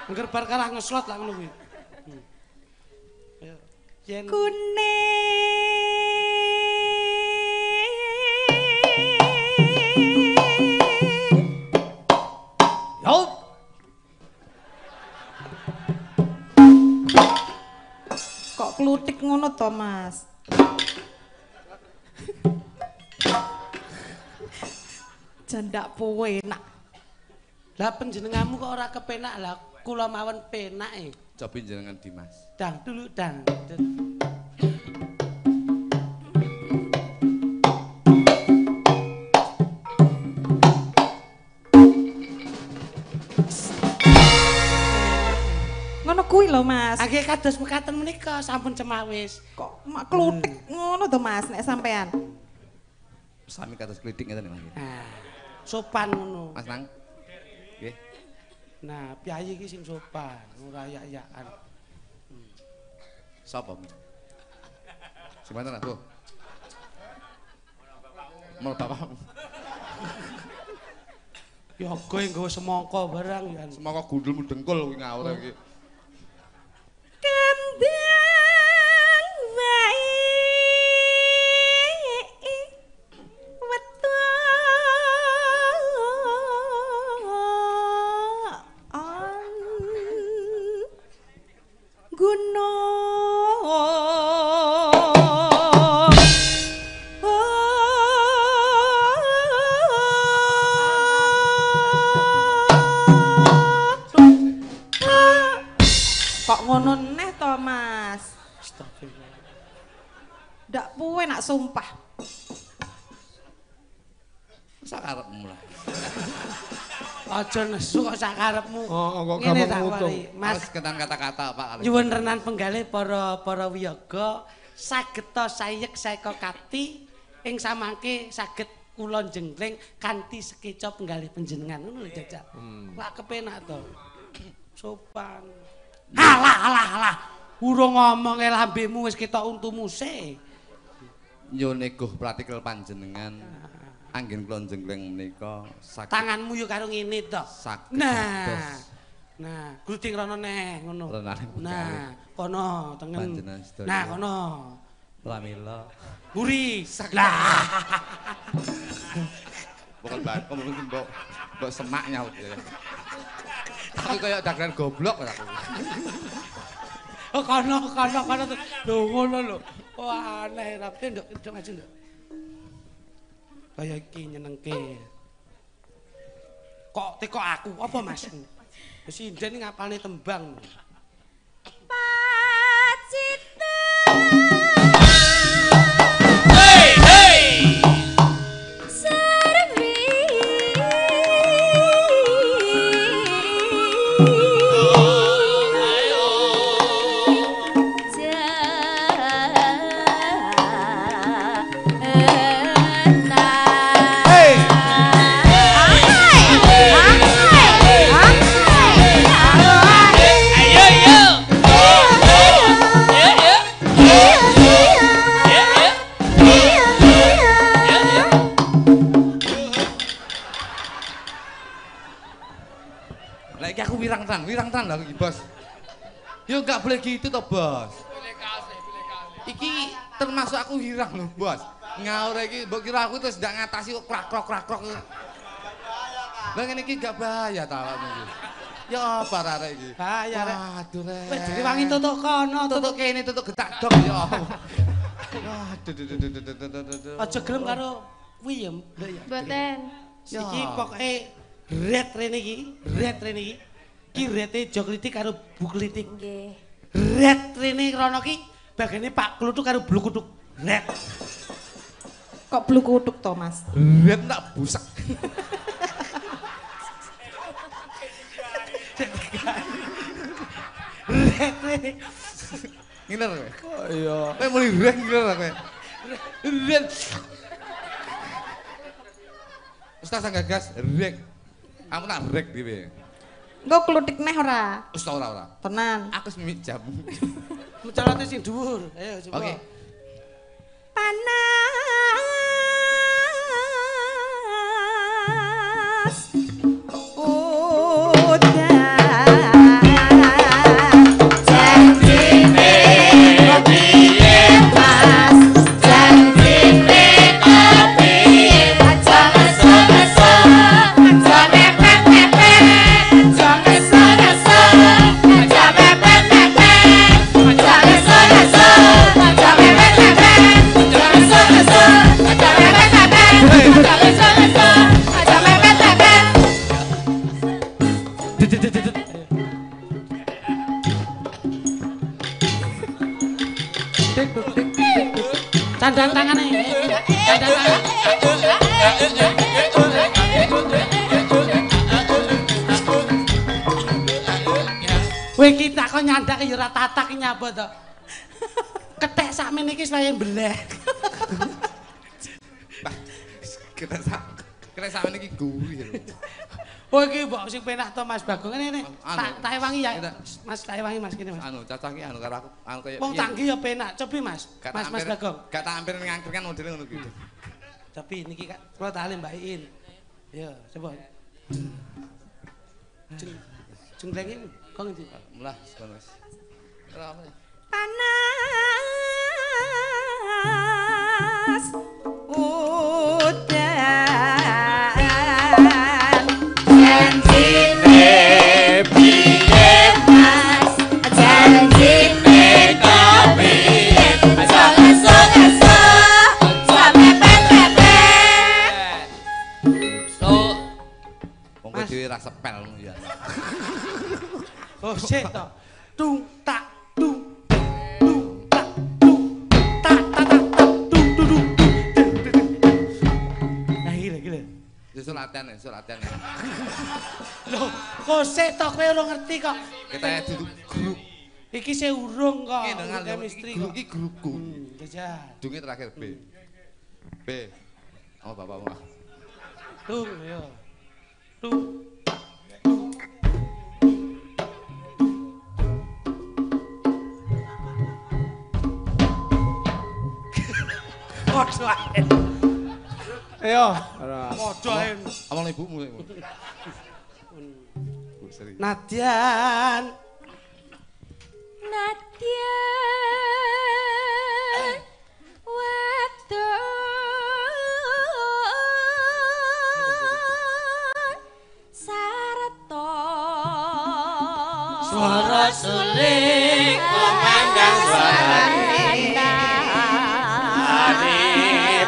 Angger bar kalah ngeslot lah ngono kuwi. Yen Yo. Kok klutik ngono to Mas? Jandak poe enak. Lah panjenenganmu kok ora kepenak lah kula mawon penake. Cobi jenengan Dimas. Dang dulu dang. Ngono kuwi lho Mas. Nggih kados mekaten menika sampun cemawis. Kok mak klutik ngono to Mas nek sampean? Sami kados klitik ngeten Mas. Nah, sopan ngono. Mas Nang. Nggih. Nah, piyayi iki sing sopan, ora ayak-ayakan. Sapa? Sebentar, Bu. Mau bapakmu. Ya go nggawa semangka barang ya. Semangka gundul dengkul kuwi ngawur iki. Kembang wae weton gunung Astagfirullah. Ndak puwe nak sumpah. Sakarepmu lah. Aja nesu kok sakarepmu. Kok Ngene gampang tak ngutung. wari, Mas. Mas ketan kata-kata Pak. Nyuwun renan penggalih para wiyaga sageta sayek saeka kati ing samangke saged kula jengleng kanthi sekeca penggalih panjenengan ngono lho Jajak. Wah kepenak to. Sopan. Alah. Urung ngomong lambemu wis ketok untumu sik. Nyuwun eguh pratikel panjenengan. Anggen kula jengleng menika saged Tanganmu yo karo ngene to. saged Nah. dados Nah, gluting rono neh ngono. Renane Nah, kono tengen. Panjenengan sedaya. Nah, kono. Pramila. Buri. Lah. Bukan mbok mungkin mbok semak nyaut ya. Tapi kayak dagelan goblok aku. Oh, kono. Lho ngono lho. Wah, aneh rapi nduk maju nduk. Kaya iki nyenengke. Kok teko aku apa Mas? Wis inden ngapalne tembang. Pacita. Servi. Lah iki aku wirang-tan lah iki, Bos. Yo enggak boleh gitu toh, Bos. Iki termasuk aku wirang loh, Bos. Ngaur iki mbok kira aku terus ndak ngatasi kok krak-krok. Lah ngene iki enggak bahaya ta awakmu iki. Ya apa arek iki? Bahaya rek. Waduh rek. Wis jadi wangi tutuk kono, tutuk kene tutuk getak dok ya. Waduh. Aja gelem karo kuwi ya. Lho ya. Mboten. Ya. Iki pokoke red rene iki. Ki rete aja klitik karo bu klitik. Nggih. Red rene rono ki bagene Pak Kluthuk karo Blu Kutuk. Red. Kok blu kutuk to, Mas? Red tak busak. Red rene. Ngiler kowe. Iya. Kowe muni red ngiler kowe. Red. Ustaz gagas rek. Aku nak rek dhewe. Engko kluthik neh ora? Wis ora. Tenan. Aku semik jamu. Mencalote sing dhuwur. Ayo coba. Oke. Panas udan janjine kepiye Mas janjine kepiye aja ngeso-ngeso aja mepet-mepet aja ngeso-ngeso aja mepet-mepet aja ngeso-ngeso aja mepet-mepet aja ngeso-ngeso aja mepet-mepet aja ngeso-ngeso aja mepet-mepet. Candang tangane. Candang tangan. Kowe iki tak kok nyandak ya ora tatak nyapa to. Ketek sakmene iki saya mbleh. Kena sampeyan iki gurih lho. Oh iki mbok sing penak to Mas Bagong ngene. Anu. Tak ewangi ya. Kita. Mas tak ewangi Mas kene Mas. Anu cacah iki anu karo aku anu kaya Wong tanggi ya penak. Cobi Mas. Gak Mas tampir- Bagong. Gak tak hampir ngangkir kan modele ngono gitu. Tapi niki Kak, kula tak Mbak Iin. Ya, coba. Jenglenge kok ngendi? Mulah sekono wis. Ora apa ya. Panas udan janjine piye Mas janjine kepiye aja ngeso-ngeso aja mepet-mepet. Wong kowe dhewe ra sepel ngono ya. Oh, sik to. Tung tak tung tak latihan. Loh, kok sik to kowe ora ngerti kok. Kita duduk grup. Iki sik urung kok. Dengan chemistry grup iki grupku. Jajal. Dungi terakhir B. B. Oh bapakmu. Tung yo. Tung. Padha ae. Ayo. Padha ae. Amang ibumu. Nadyan. Wadon sarta Suara suling memandang sarta Adi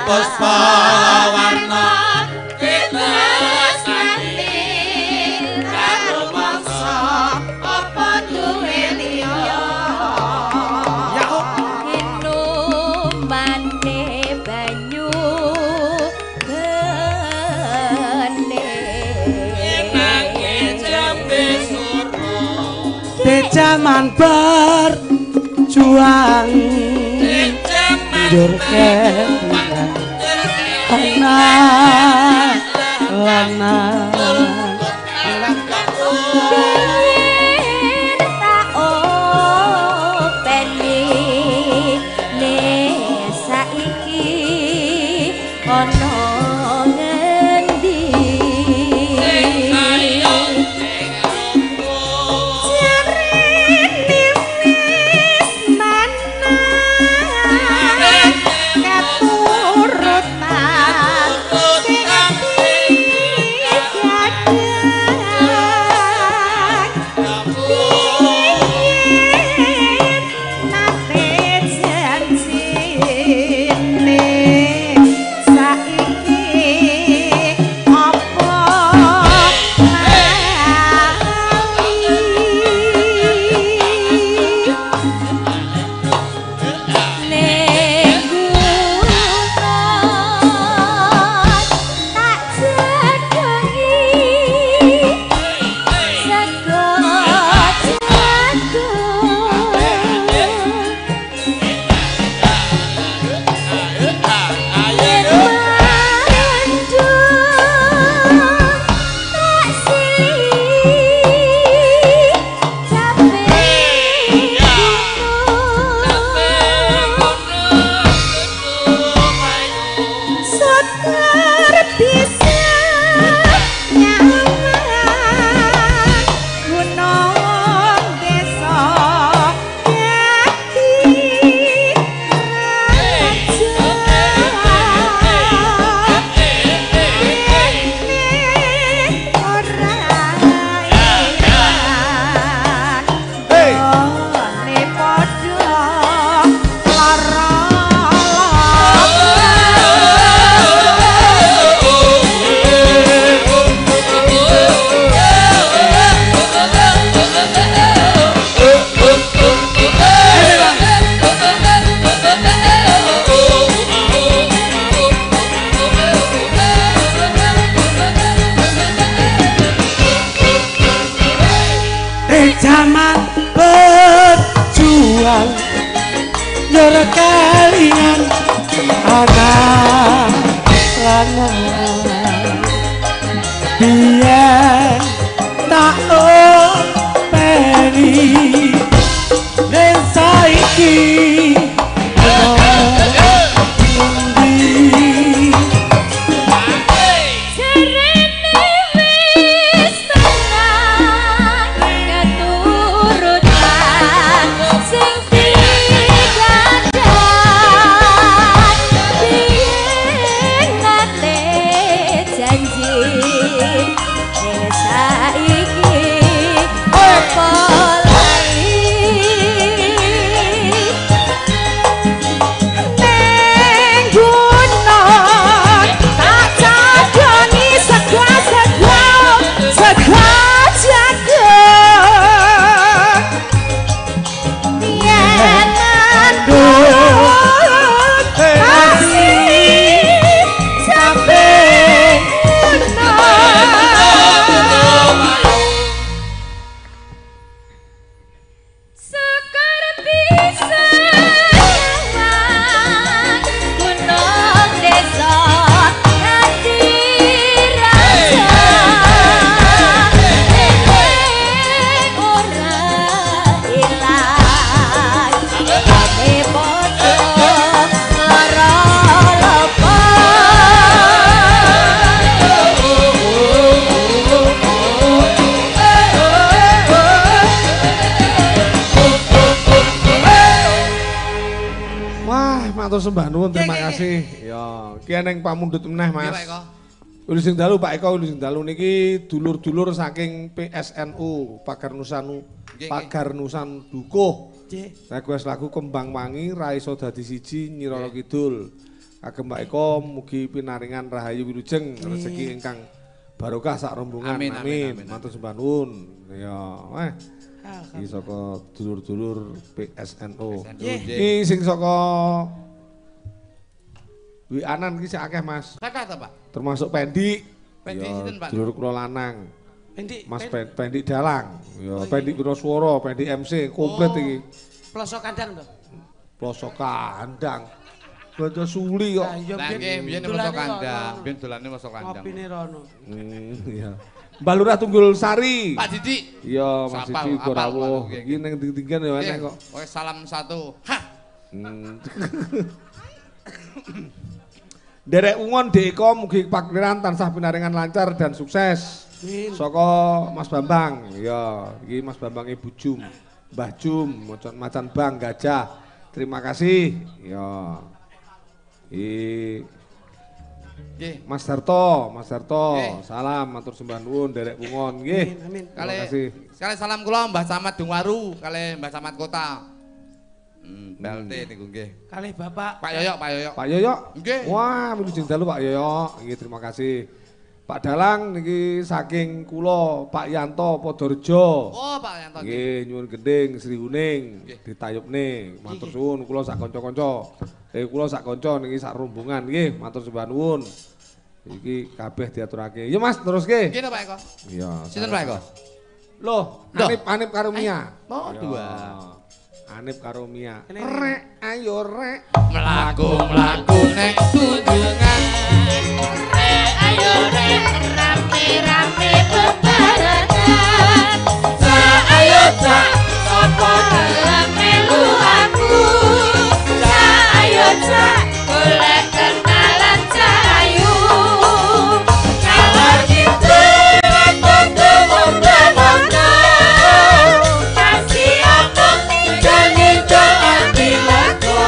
puspa warna tresnani karo mangsa apa duwe liya inumane banyu gene di zaman berjuang njur kelingan lana tak openi ne saiki ana ngendi jarene wis manah katurutan sing zaman berjuang njur kelingan anak lanang biyen tak openi ning saiki matur sembah nuwun, terima kasih. Ya, ki eneng pamundhut meneh, Mas. Nggih, Pak Eko. Uli sing dalu Pak Eko, uli sing dalu niki dulur-dulur saking PSNU Pagarnusan Pagarnusan Dukuh. Nggih. Request lagu Kembang Wangi ra iso dadi siji Nyi Roro Kidul. Kagem Pak Eko mugi pinaringan rahayu wilujeng rezeki ingkang barokah sak rombongan. Amin. Matur sembah nuwun. Ya, iki saka dulur-dulur PSNU. Iki sing saka Wianan iki sik akeh, Mas. Kakak ta, Pak? Termasuk Pendi. Pendi Ya, sinten, Pak? dulur kula lanang. Pendi. Mas Pendi Dalang. Ya, Pendi Wiraswara, Pendi MC komplit iki. Pelosok kandang to. Pelosok kandang. Baca suli kok. Lah nggih, biyen masuk kandang, biyen dolane masuk kandang. Ngopine rono. Iya. Mbak Lurah Tunggul Sari. Pak Didik. Iya, Mas Sapal, Didi apal, Gorawuh. Pak. Iki ning tinggi-tinggian ya enek kok. Oke, salam satu. Hah. Derek Ungon Deko mugi pakliran tansah pinaringan lancar dan sukses. Amin. Saka Mas Bambang. Ya, iki Mas Bambange Bujum. Mbah Jum, macan Bang Gajah. Terima kasih. Ya. Nggih. Mas Darto, Nggih. salam matur sembah nuwun Derek Ungon nggih. Amin. Terima kasih. Sekali salam kula Mbah Camat Dungwaru kali Mbah Camat Kota. BLT niku nggih. Kalih Bapak. Pak Yoyok, Pak Yoyok. Pak Yoyok. Nggih. Wah, wilujeng dalu Pak Yoyok. Nggih, terima kasih. Pak Dalang niki saking kula Pak Yanto Podorjo. Oh, Pak Yanto. Nggih, nyuwun gending Sri Uning Nggih. ditayupne. Matur suwun kula sak kanca-kanca. Kula sak kanca niki sak rombongan nggih, matur sembah nuwun. Iki kabeh diaturake. Ya Mas, teruske. Nggih, Pak Eko. Iya. Sinten Pak Eko? Loh, Loh. Anip karo Mia. Oh, Ya. dua. Anip karo Mia. Ini. Rek, ayo rek. Mlaku-mlaku ning tunjungan. Ayo rek rame-rame bebarengan. Ayo cak sapa gelem melu aku. Ayo cak golek kenalan cahayu. Kalau gitu aku wong-wong kasih aku janji doa bilaku.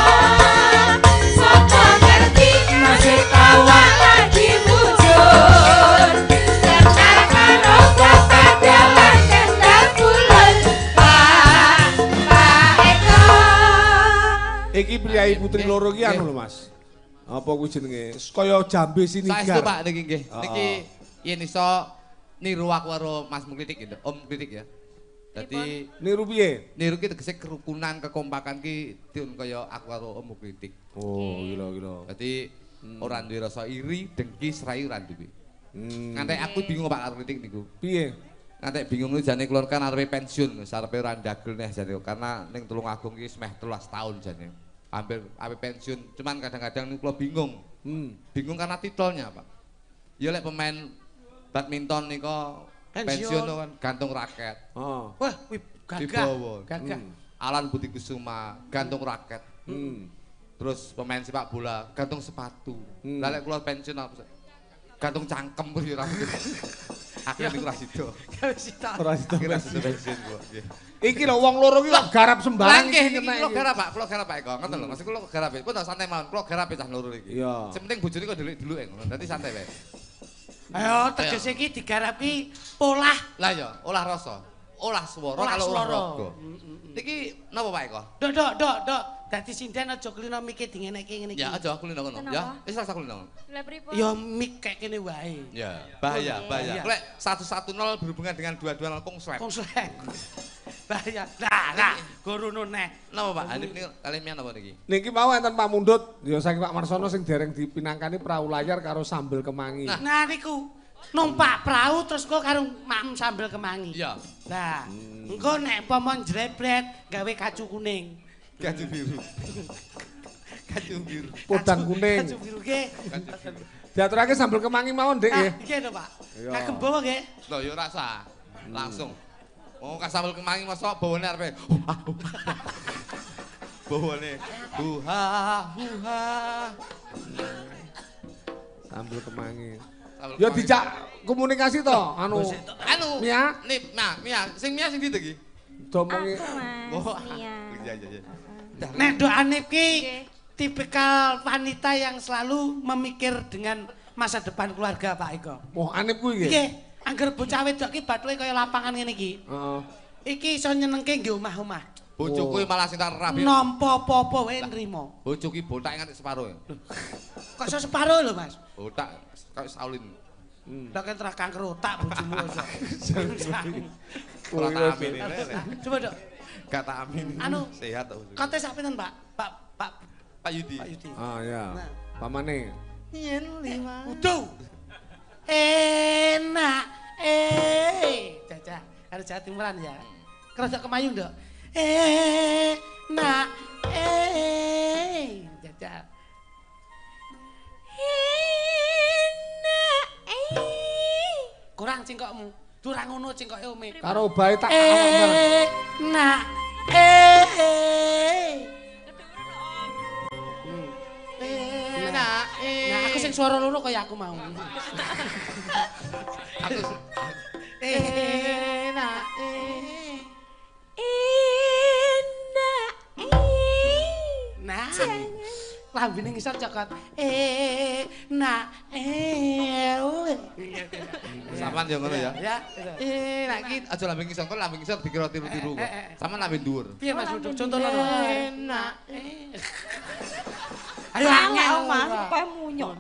Sapa ngerti masih tawa lagi mujur. Kenal karo bapak dalan kendal bulan. Pak Eko. Iki priyayi putri loro iki anu lho Mas. Apa kuwi jenenge? Kaya jambe Saestu sinigar. Pak niki nggih. Oh. Niki yen iso niru aku karo Mas Mukritik gitu. Om Kritik ya. Dadi Niru piye? niru ki tegese kerukunan, kekompakan ki diun kaya aku karo Om Mukritik. Oh, gila. Dadi ora duwe rasa iri, dengki, serayu ora duwe. Hmm. Ngantek aku bingung Pak karo Kritik niku. Piye? Ngantek bingung niku jane keluar kan arepe pensiun, sarepe ora ndagel neh jane karena ning Tulungagung ki semeh 13 tahun jane. Hampir pensiun, cuman kadang-kadang niku kula bingung. Bingung karena titelnya, Pak. Ya lek pemain badminton nika pensiun kan gantung raket. Oh. Wah, wih, Wibowo. gagah. Alan Budi Kusuma gantung raket. Terus pemain sepak bola gantung sepatu. Lah lek kula pensiun apa? Gantung cangkem kuwi ora mungkin. Akhire niku ra sida. Ora sida. Akhire ra sida pensiun kula. Nggih. Iki lho wong loro iki kok garap sembarang. Nggih niki kula garap Pak, kula garap Pak Eko. Ngoten lho, maksud kula garap. Kula tak santai mawon, kula garap cah loro iki. Iya. Sing penting bojone kok delik-deluke ngono. Dadi santai wae. Ayo tegese iki digarapi polah. Lah ya, olah rasa. Olah swara Olah kalau olah swara. raga. Niki napa Pak Eko? Dok. Dadi sinden aja klina mikir dingeneke ngene iki. Ya aja kulino ngono. Ya, wis rasa kulino. Lah pripun? Ya mik kayak kene wae. Ya, bahaya. Bahaya. Lek 110 berhubungan dengan 22 kong slap. Konslet. Bahaya. Nah, gorono neh. Napa Pak? Hanif niki kali mian napa niki? Niki mau enten pamundhut ya saking Pak Marsono sing dereng dipinangkani perahu layar karo sambel kemangi. Nah niku numpak perahu terus kok karo mak sambel kemangi. Iya. Nah, engko nek umpama njrebret gawe kacu kuning. Kacu biru. Kacu biru. Podang kuning. Kacu biru ge. Diaturake sambel kemangi mawon, Dik nggih. Iki lho, Pak. Iya. Kagem bawa nggih. Loh ya rasa. Langsung. Oh, kasambel kemangi mosok bawane arepe. Bawane. Huha. Sambel kemangi. Sambel Ya kemangi. dijak komunikasi to, anu. Mia, Mia, sing Mia sing ndi to iki? Domongi Aku Mas Oh, Mia. iya. Nek ndok Anip ki Nggih. tipikal wanita yang selalu memikir dengan masa depan keluarga Pak Eko. Wah, anip kuwi nggih. Nggih, angger bocah wedok ki bathuke kaya lapangan ngene iki. Heeh. Iki iso nyenengke nggih omah-omah. Bojoku malah sing tak rabi. Nampa apa-apa wae nrimo. Bojoku botak nganti separo. Kok iso separo lho, Mas? Botak kaya Saulin. Lah kan terah kanker otak bojomu iso. Ora tak amin. Coba, Dok. Gak tak amin. Anu, sehat to. Kote sak pinten, Pak? Pak Yudi. Pak Yudi. Ah ya. Nah. Pamane. Yen lima. Uduh. Enak. Caca, harus Jawa Timuran ya. Kerodok kemayung, Dok. Enak. Caca. Enak. Kurang cingkokmu. Durang ngono cingkoke ome. Karo bae tak awak. Enak. Enak. Nah, aku sing swara loro kaya aku mau. Aku Enak. Enak. Nah, lambene ngisor cokot. Enak. sampean yo ngono ya. Ya. Nek iki aja lambing ngisor, kok lambing ngisor dikira tiru-tiru kok. Sampean lambing dhuwur. Piye Mas Duduk? Contohnya lho. Enak. Ayo Angel angel Mas, supaya munyok.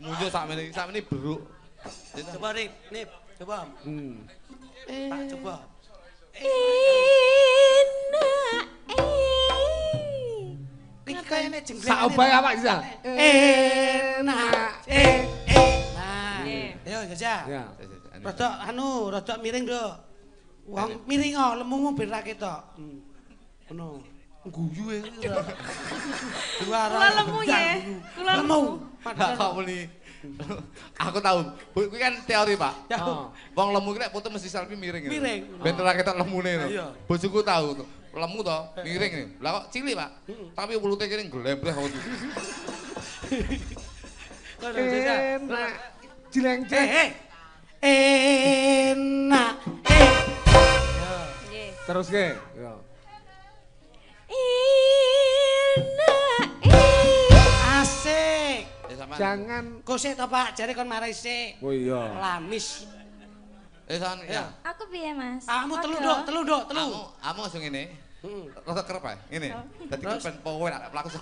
Munjuk sakmene beruk. Coba Nip, coba. Pak coba. Enak. Iki kayane jenggleng. Sak obahe awak bisa. Enak. Nah. Ayo Jaja. Ya. Rodok miring, Dok. Wong miring kok, lemumu ben ra ketok. Ngono. Guyu e. Kula lemu ya. Kula lemu. Kok muni. Aku tahu. Kuwi kan teori, Pak. Ya. Wong lemu ki nek foto mesti selfie miring. Miring. Ben ora ketok lemune lho. Iya. Bojoku tahu tuh. Lemu to, miring nih. Lah kok cilik, Pak. Tapi mulute kene glembreh kok. Enak. Jileng-jeng. Enak. Nggih. Terus ke? Ya. Enak. Asik. Jangan. Kok sik to, Pak? Jare kon marai sik. Oh iya. Lamis. Sampean ya. Aku piye, Mas? Kamu telu, Dok. Kamu langsung ngene. Rada kerep ae, ngene. Dadi kepen power lak mlaku.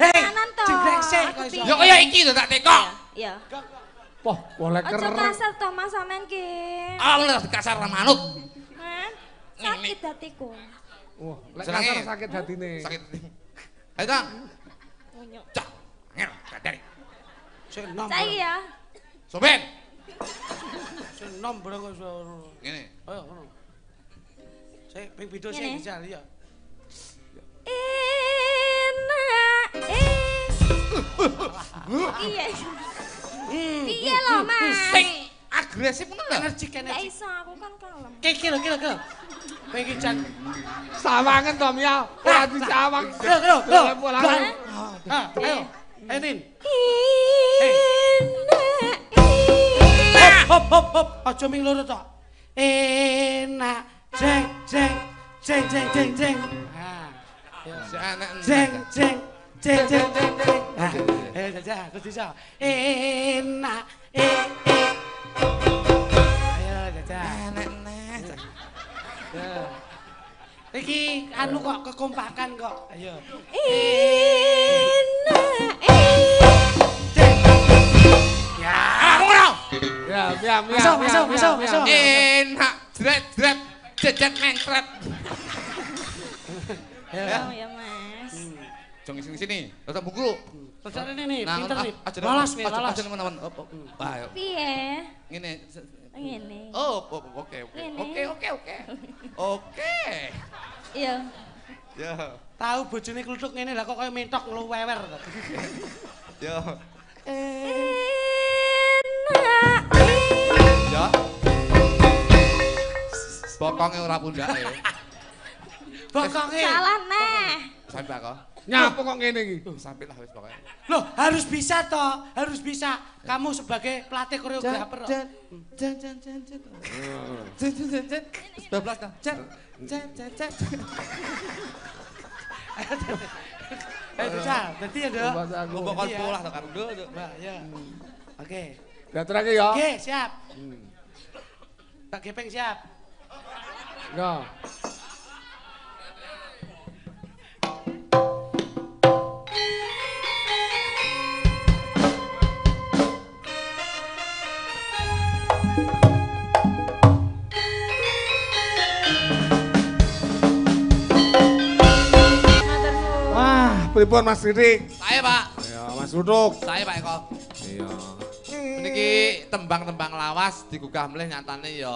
Hei, Kanan to. jenggrek sik kok iso. Yo kaya iki lho tak tekok. Iya. Poh, boleh Aja kerep. kasar to Mas sampean ki. Ah, mulai kasar ra manut. Man, sakit hatiku. Wah, lek Senenge. kasar sakit hatine. Sakit. Ayo, Kang. Munyok. Cak. Ngel, kadari. Sik nom. Saiki ya. Soben. Sik nom bro kok iso. Ngene. Ayo ngono. Sik ping video sik Ngene. bisa ya. Enak. Iya. Piye lho, Mas? Agresif ngono lho. Energi Gak energi. iso aku kan kalem. Kilo. Kowe iki jan. Sawangan to, Mia. Ora disawang. Lho. Ayo. Enin. Enak. Hop. Aja ming loro tok. Enak. Jeng. Ah. Si anak. Jeng. Ah, ayo Jaja, terus bisa. Enak. Ayo Jaja. Enak. Iki anu kok kekompakan kok. Ayo. Enak. Ya. Ngono. Ya, Mia. Masuk. Enak. Jret. Jejet mentret. Oh ya, Mas. Jong sini. Rada bungkulu. Terus ini nih, Nah, pinter nih. aja Lalas nih, lalas. Aja teman-teman. Ayo. Piye? Ngene. Ngene. Oh, oke. Ngene. Oke. Iya. Ya. Tahu bojone kluthuk ngene lah kok kaya mentok ngluwewer to. Ya. Enak. Ya. Bokonge ora pundake. Bokonge. Salah neh. Sampai kok. Nyapa kok ngene iki? Sampai lah wis pokoke. Loh, harus bisa toh, harus bisa. Kamu sebagai pelatih koreografer. Jan. 12 kan. Jan. Cet cet cet. Ayo Desa, dadi ya, Dok. Mbok kon polah to karo Nduk. Mbak, ya. Oke. Diaturake ya. Oke, siap. Tak gepeng siap. Ya. Pripun Mas Didik? Saya, Pak. Ya, Mas Duduk. Saya, Pak Eko. Iya. Niki tembang-tembang lawas digugah mlih nyatane ya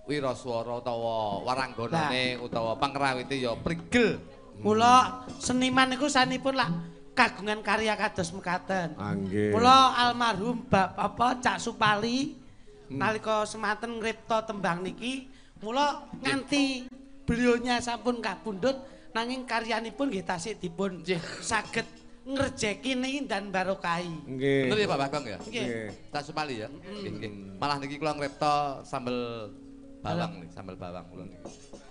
wiraswara utawa waranggonane utawa pangrawite ya prigel. Mula seniman niku sanipun lak kagungan karya kados mekaten. Nggih. Mula almarhum Bapak Cak Supali nalika semanten ngripta tembang niki, mula nganti beliaunya sampun kapundhut nanging karyanipun nggih tasih dipun saged ngrejeki niki dan barokahi. Nggih. Bener ya Pak Bagong ya? Nggih. Tak Supali ya? Nggih, nggih. Malah niki kula ngripta sambel bawang nih, sambel bawang kula niki.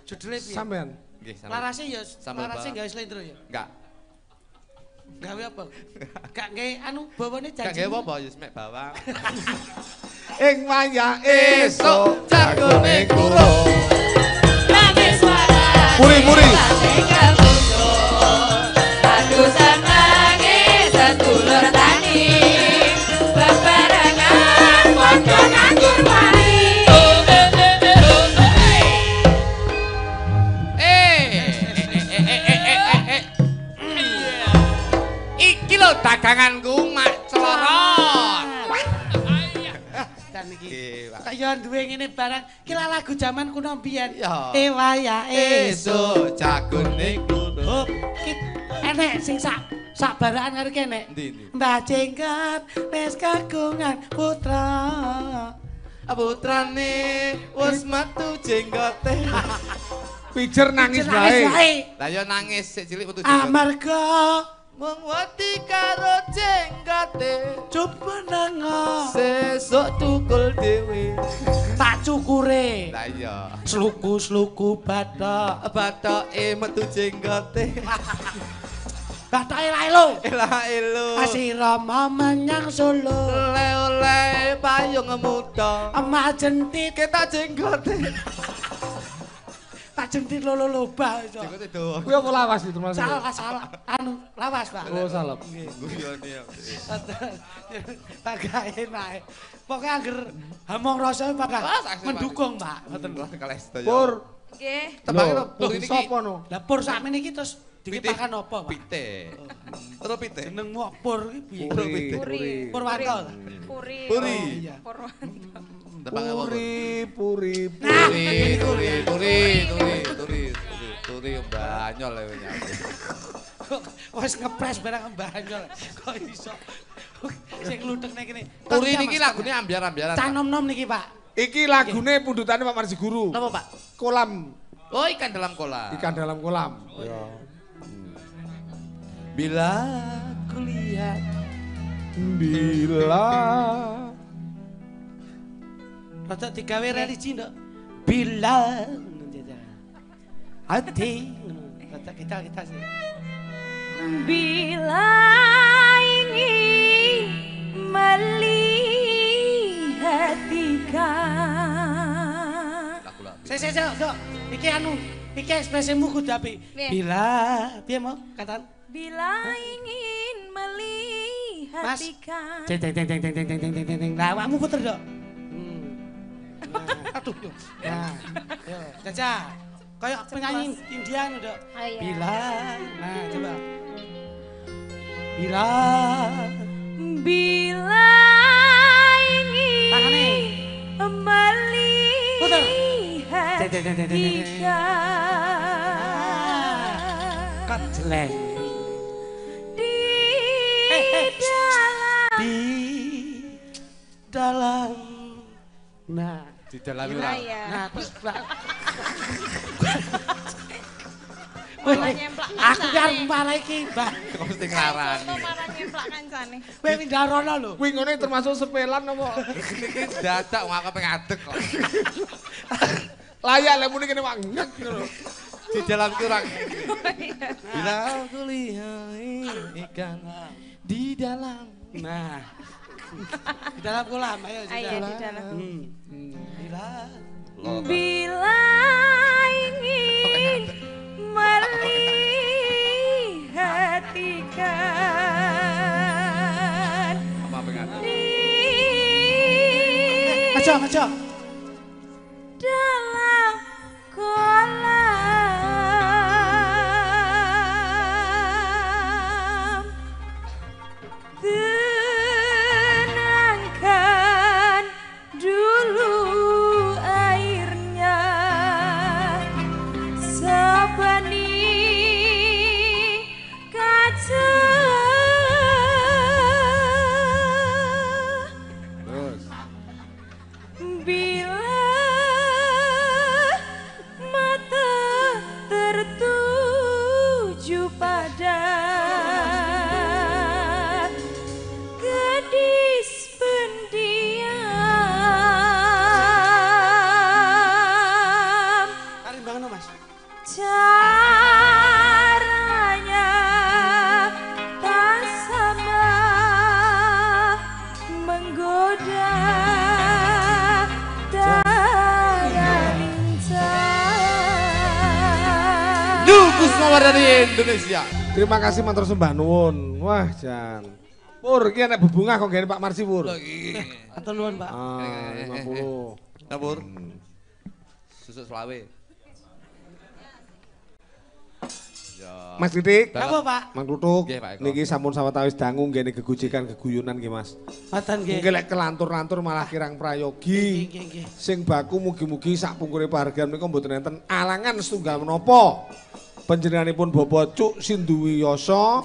Judule piye? Sampean. Nggih, sambel. Larase ya, Sambel larase bawang. gawe slendro ya. Enggak. Gawe apa? Gak gawe anu bawane Enggak janji. nggih apa-apa ya mek bawang. Ing wayah esuk jagone kula. Nangis suara. Puri-puri. Aku senangi sedulur tani. Bebarengan padha nganggur wani. Iki lho daganganku mak celorot. Dan iki Nggih, Pak. kaya duwe ngene barang kira lagu zaman kuno mbiyen. Ya. Wayah esuk. Esuk jagone kula. Oh, ki enek sing sak barakan karo kene. Endi, endi? Mbah Jenggot wis kagungan putra. Putrane wis metu jenggote. pijer nangis Nangis bae. Lah ya nangis sik cilik metu jenggote. Amarga Mung wedi karo jenggote. coba nengo Sesuk tukul dhewe. tak cukure. Lah iya. Sluku-sluku bathok. Bathoke metu jenggote. Bathoke lae lho. Elah elo. Asirama menyang Solo. Oleh-oleh payung muda. Emak jentit Ketok jenggote. tak jentit lolo-loba iso. Jenggote dawa. Kuwi apa lawas itu Mas? Salah. Anu, lawas, Pak. Oh, salep. Guyone. Tak gawe nae. Pokoke angger hamong rasa pada saksi, mendukung, Pak. Ngoten lho. Kalesta ya. Pur. Nggih. Tembake Lho, pur ini sapa no? Lah pur sakmene iki terus dikipakan apa, Pak? Pite. Terus pite. Jenengmu pur iki piye? Puri. Purwanto. Puri. Puri. Oh, Iya. Purwanto. Tembang apa? Puri. Turi banyol ya nyampe. Wis ngepres barang mbanyol. Kok iso sing ngluthek nek kene. Turi niki lagune ambyar-ambyaran. Cah nom-nom niki, Pak. Iki lagune pundutane Pak Marji Guru. Napa, Pak? Kolam, Oh, ikan dalam kolam. ikan dalam kolam. Ya. Bila kulihat Bila Rada digawe religi, Nduk. Bila hati rada kita sih. Bila ingin melihat ikan. Saya, Dok. Iki anu, iki ekspresimu kudu apik. Piye? Bila, piye mau katan? Bila ingin melihat Mas. ikan. Deng. Lah awakmu puter, Dok. Nah, aduh. Nah, yo, Caca. Kayak penyanyi India anu, Dok. Oh, iya. Bila, nah coba. Bila Bila Tangane. ingin melihat Puter. ikan. Kat jelek Di dalam nah di dalam Nah, ya. nah terus Malah nyemplak aku kan kancane. malah iki Mbak Kok mesti nglarani. Foto malah nyemplak kancane. kowe pindah rono lho kuwi ngene termasuk sepelan apa? Niki dadak wong aku pengen adeg kok. Layak lek muni kene wangek ngono. Di dalam kurang. Bila aku lihat ikan di dalam. Nah. Di dalam kolam, ayo di Ayo dalam. di dalam. Bila Bila ingin melihat ikan Apa pengen? Aja, aja. dalam kolam, tenangkan dulu airnya, sabani kaca. Terus. Bila mata tertuju pada gadis pendiam, Karim bangun Mas. caranya tak sama menggoda darah lincah. Dukus nomor dari Indonesia. Terima kasih matur sembah nuwun. Wah, Jan. Pur, iki enek bebungah kok ngene Pak Marsi Pur. Atur nuwun, Pak. Ah, 50. Dapur. Susuk selawe. Mas Titik, Apa, Pak? Mang Kluthuk, Nggih, Pak Eko. niki sampun sawetawis dangu nggene gegojekan geguyunan nggih Mas. Mboten nggih. Mungkin lek kelantur-lantur malah kirang prayogi. Nggih, nggih. Sing baku mugi-mugi sak pungkure pahargan menika mboten enten alangan setunggal menapa. Panjenenganipun Bapak Cuk Sinduwiyasa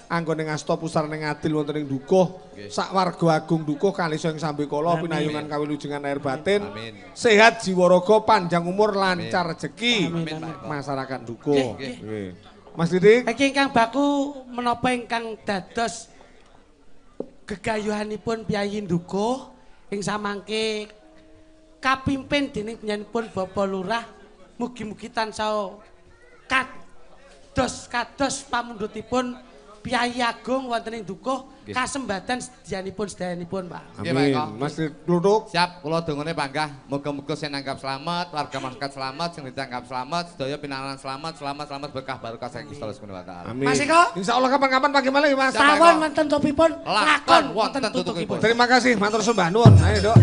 anggone ngasta pusarane ngadil wonten ing dukuh sak warga agung dukuh kalih ing sambekala pinayungan kawilujengan air batin. Amin. Sehat jiwa raga panjang umur lancar rezeki. Amin, amin. Masyarakat dukuh. Nggih, Nggih. Mas Titik, Iki ingkang baku menapa ingkang dados gegayuhanipun Piyai Ndukuh ing samangke kapimpin dening panjenenganipun Bapak Lurah mugi-mugi tansah kados pamundhutipun Piyai Agung wonten ing Dukuh kasembadan sedyanipun Pak. Nggih, Pak amin. Eko. Mas Kluthuk, Siap, kula dongane panggah. Muga-muga sing nanggap selamat, warga masyarakat selamat, sing ditangkap selamat, sedaya pinanganan selamat, selamat berkah barokah saking Gusti Allah Subhanahu wa taala. amin. Mas Eko? Insyaallah kapan-kapan pagi malih Mas. Siap, Pak Eko. Tawon wonten topipun, Lakon lakon wonten wonten tutukipun. tutukipun. Terima kasih, matur sembah nuwun. Ayo, Dok.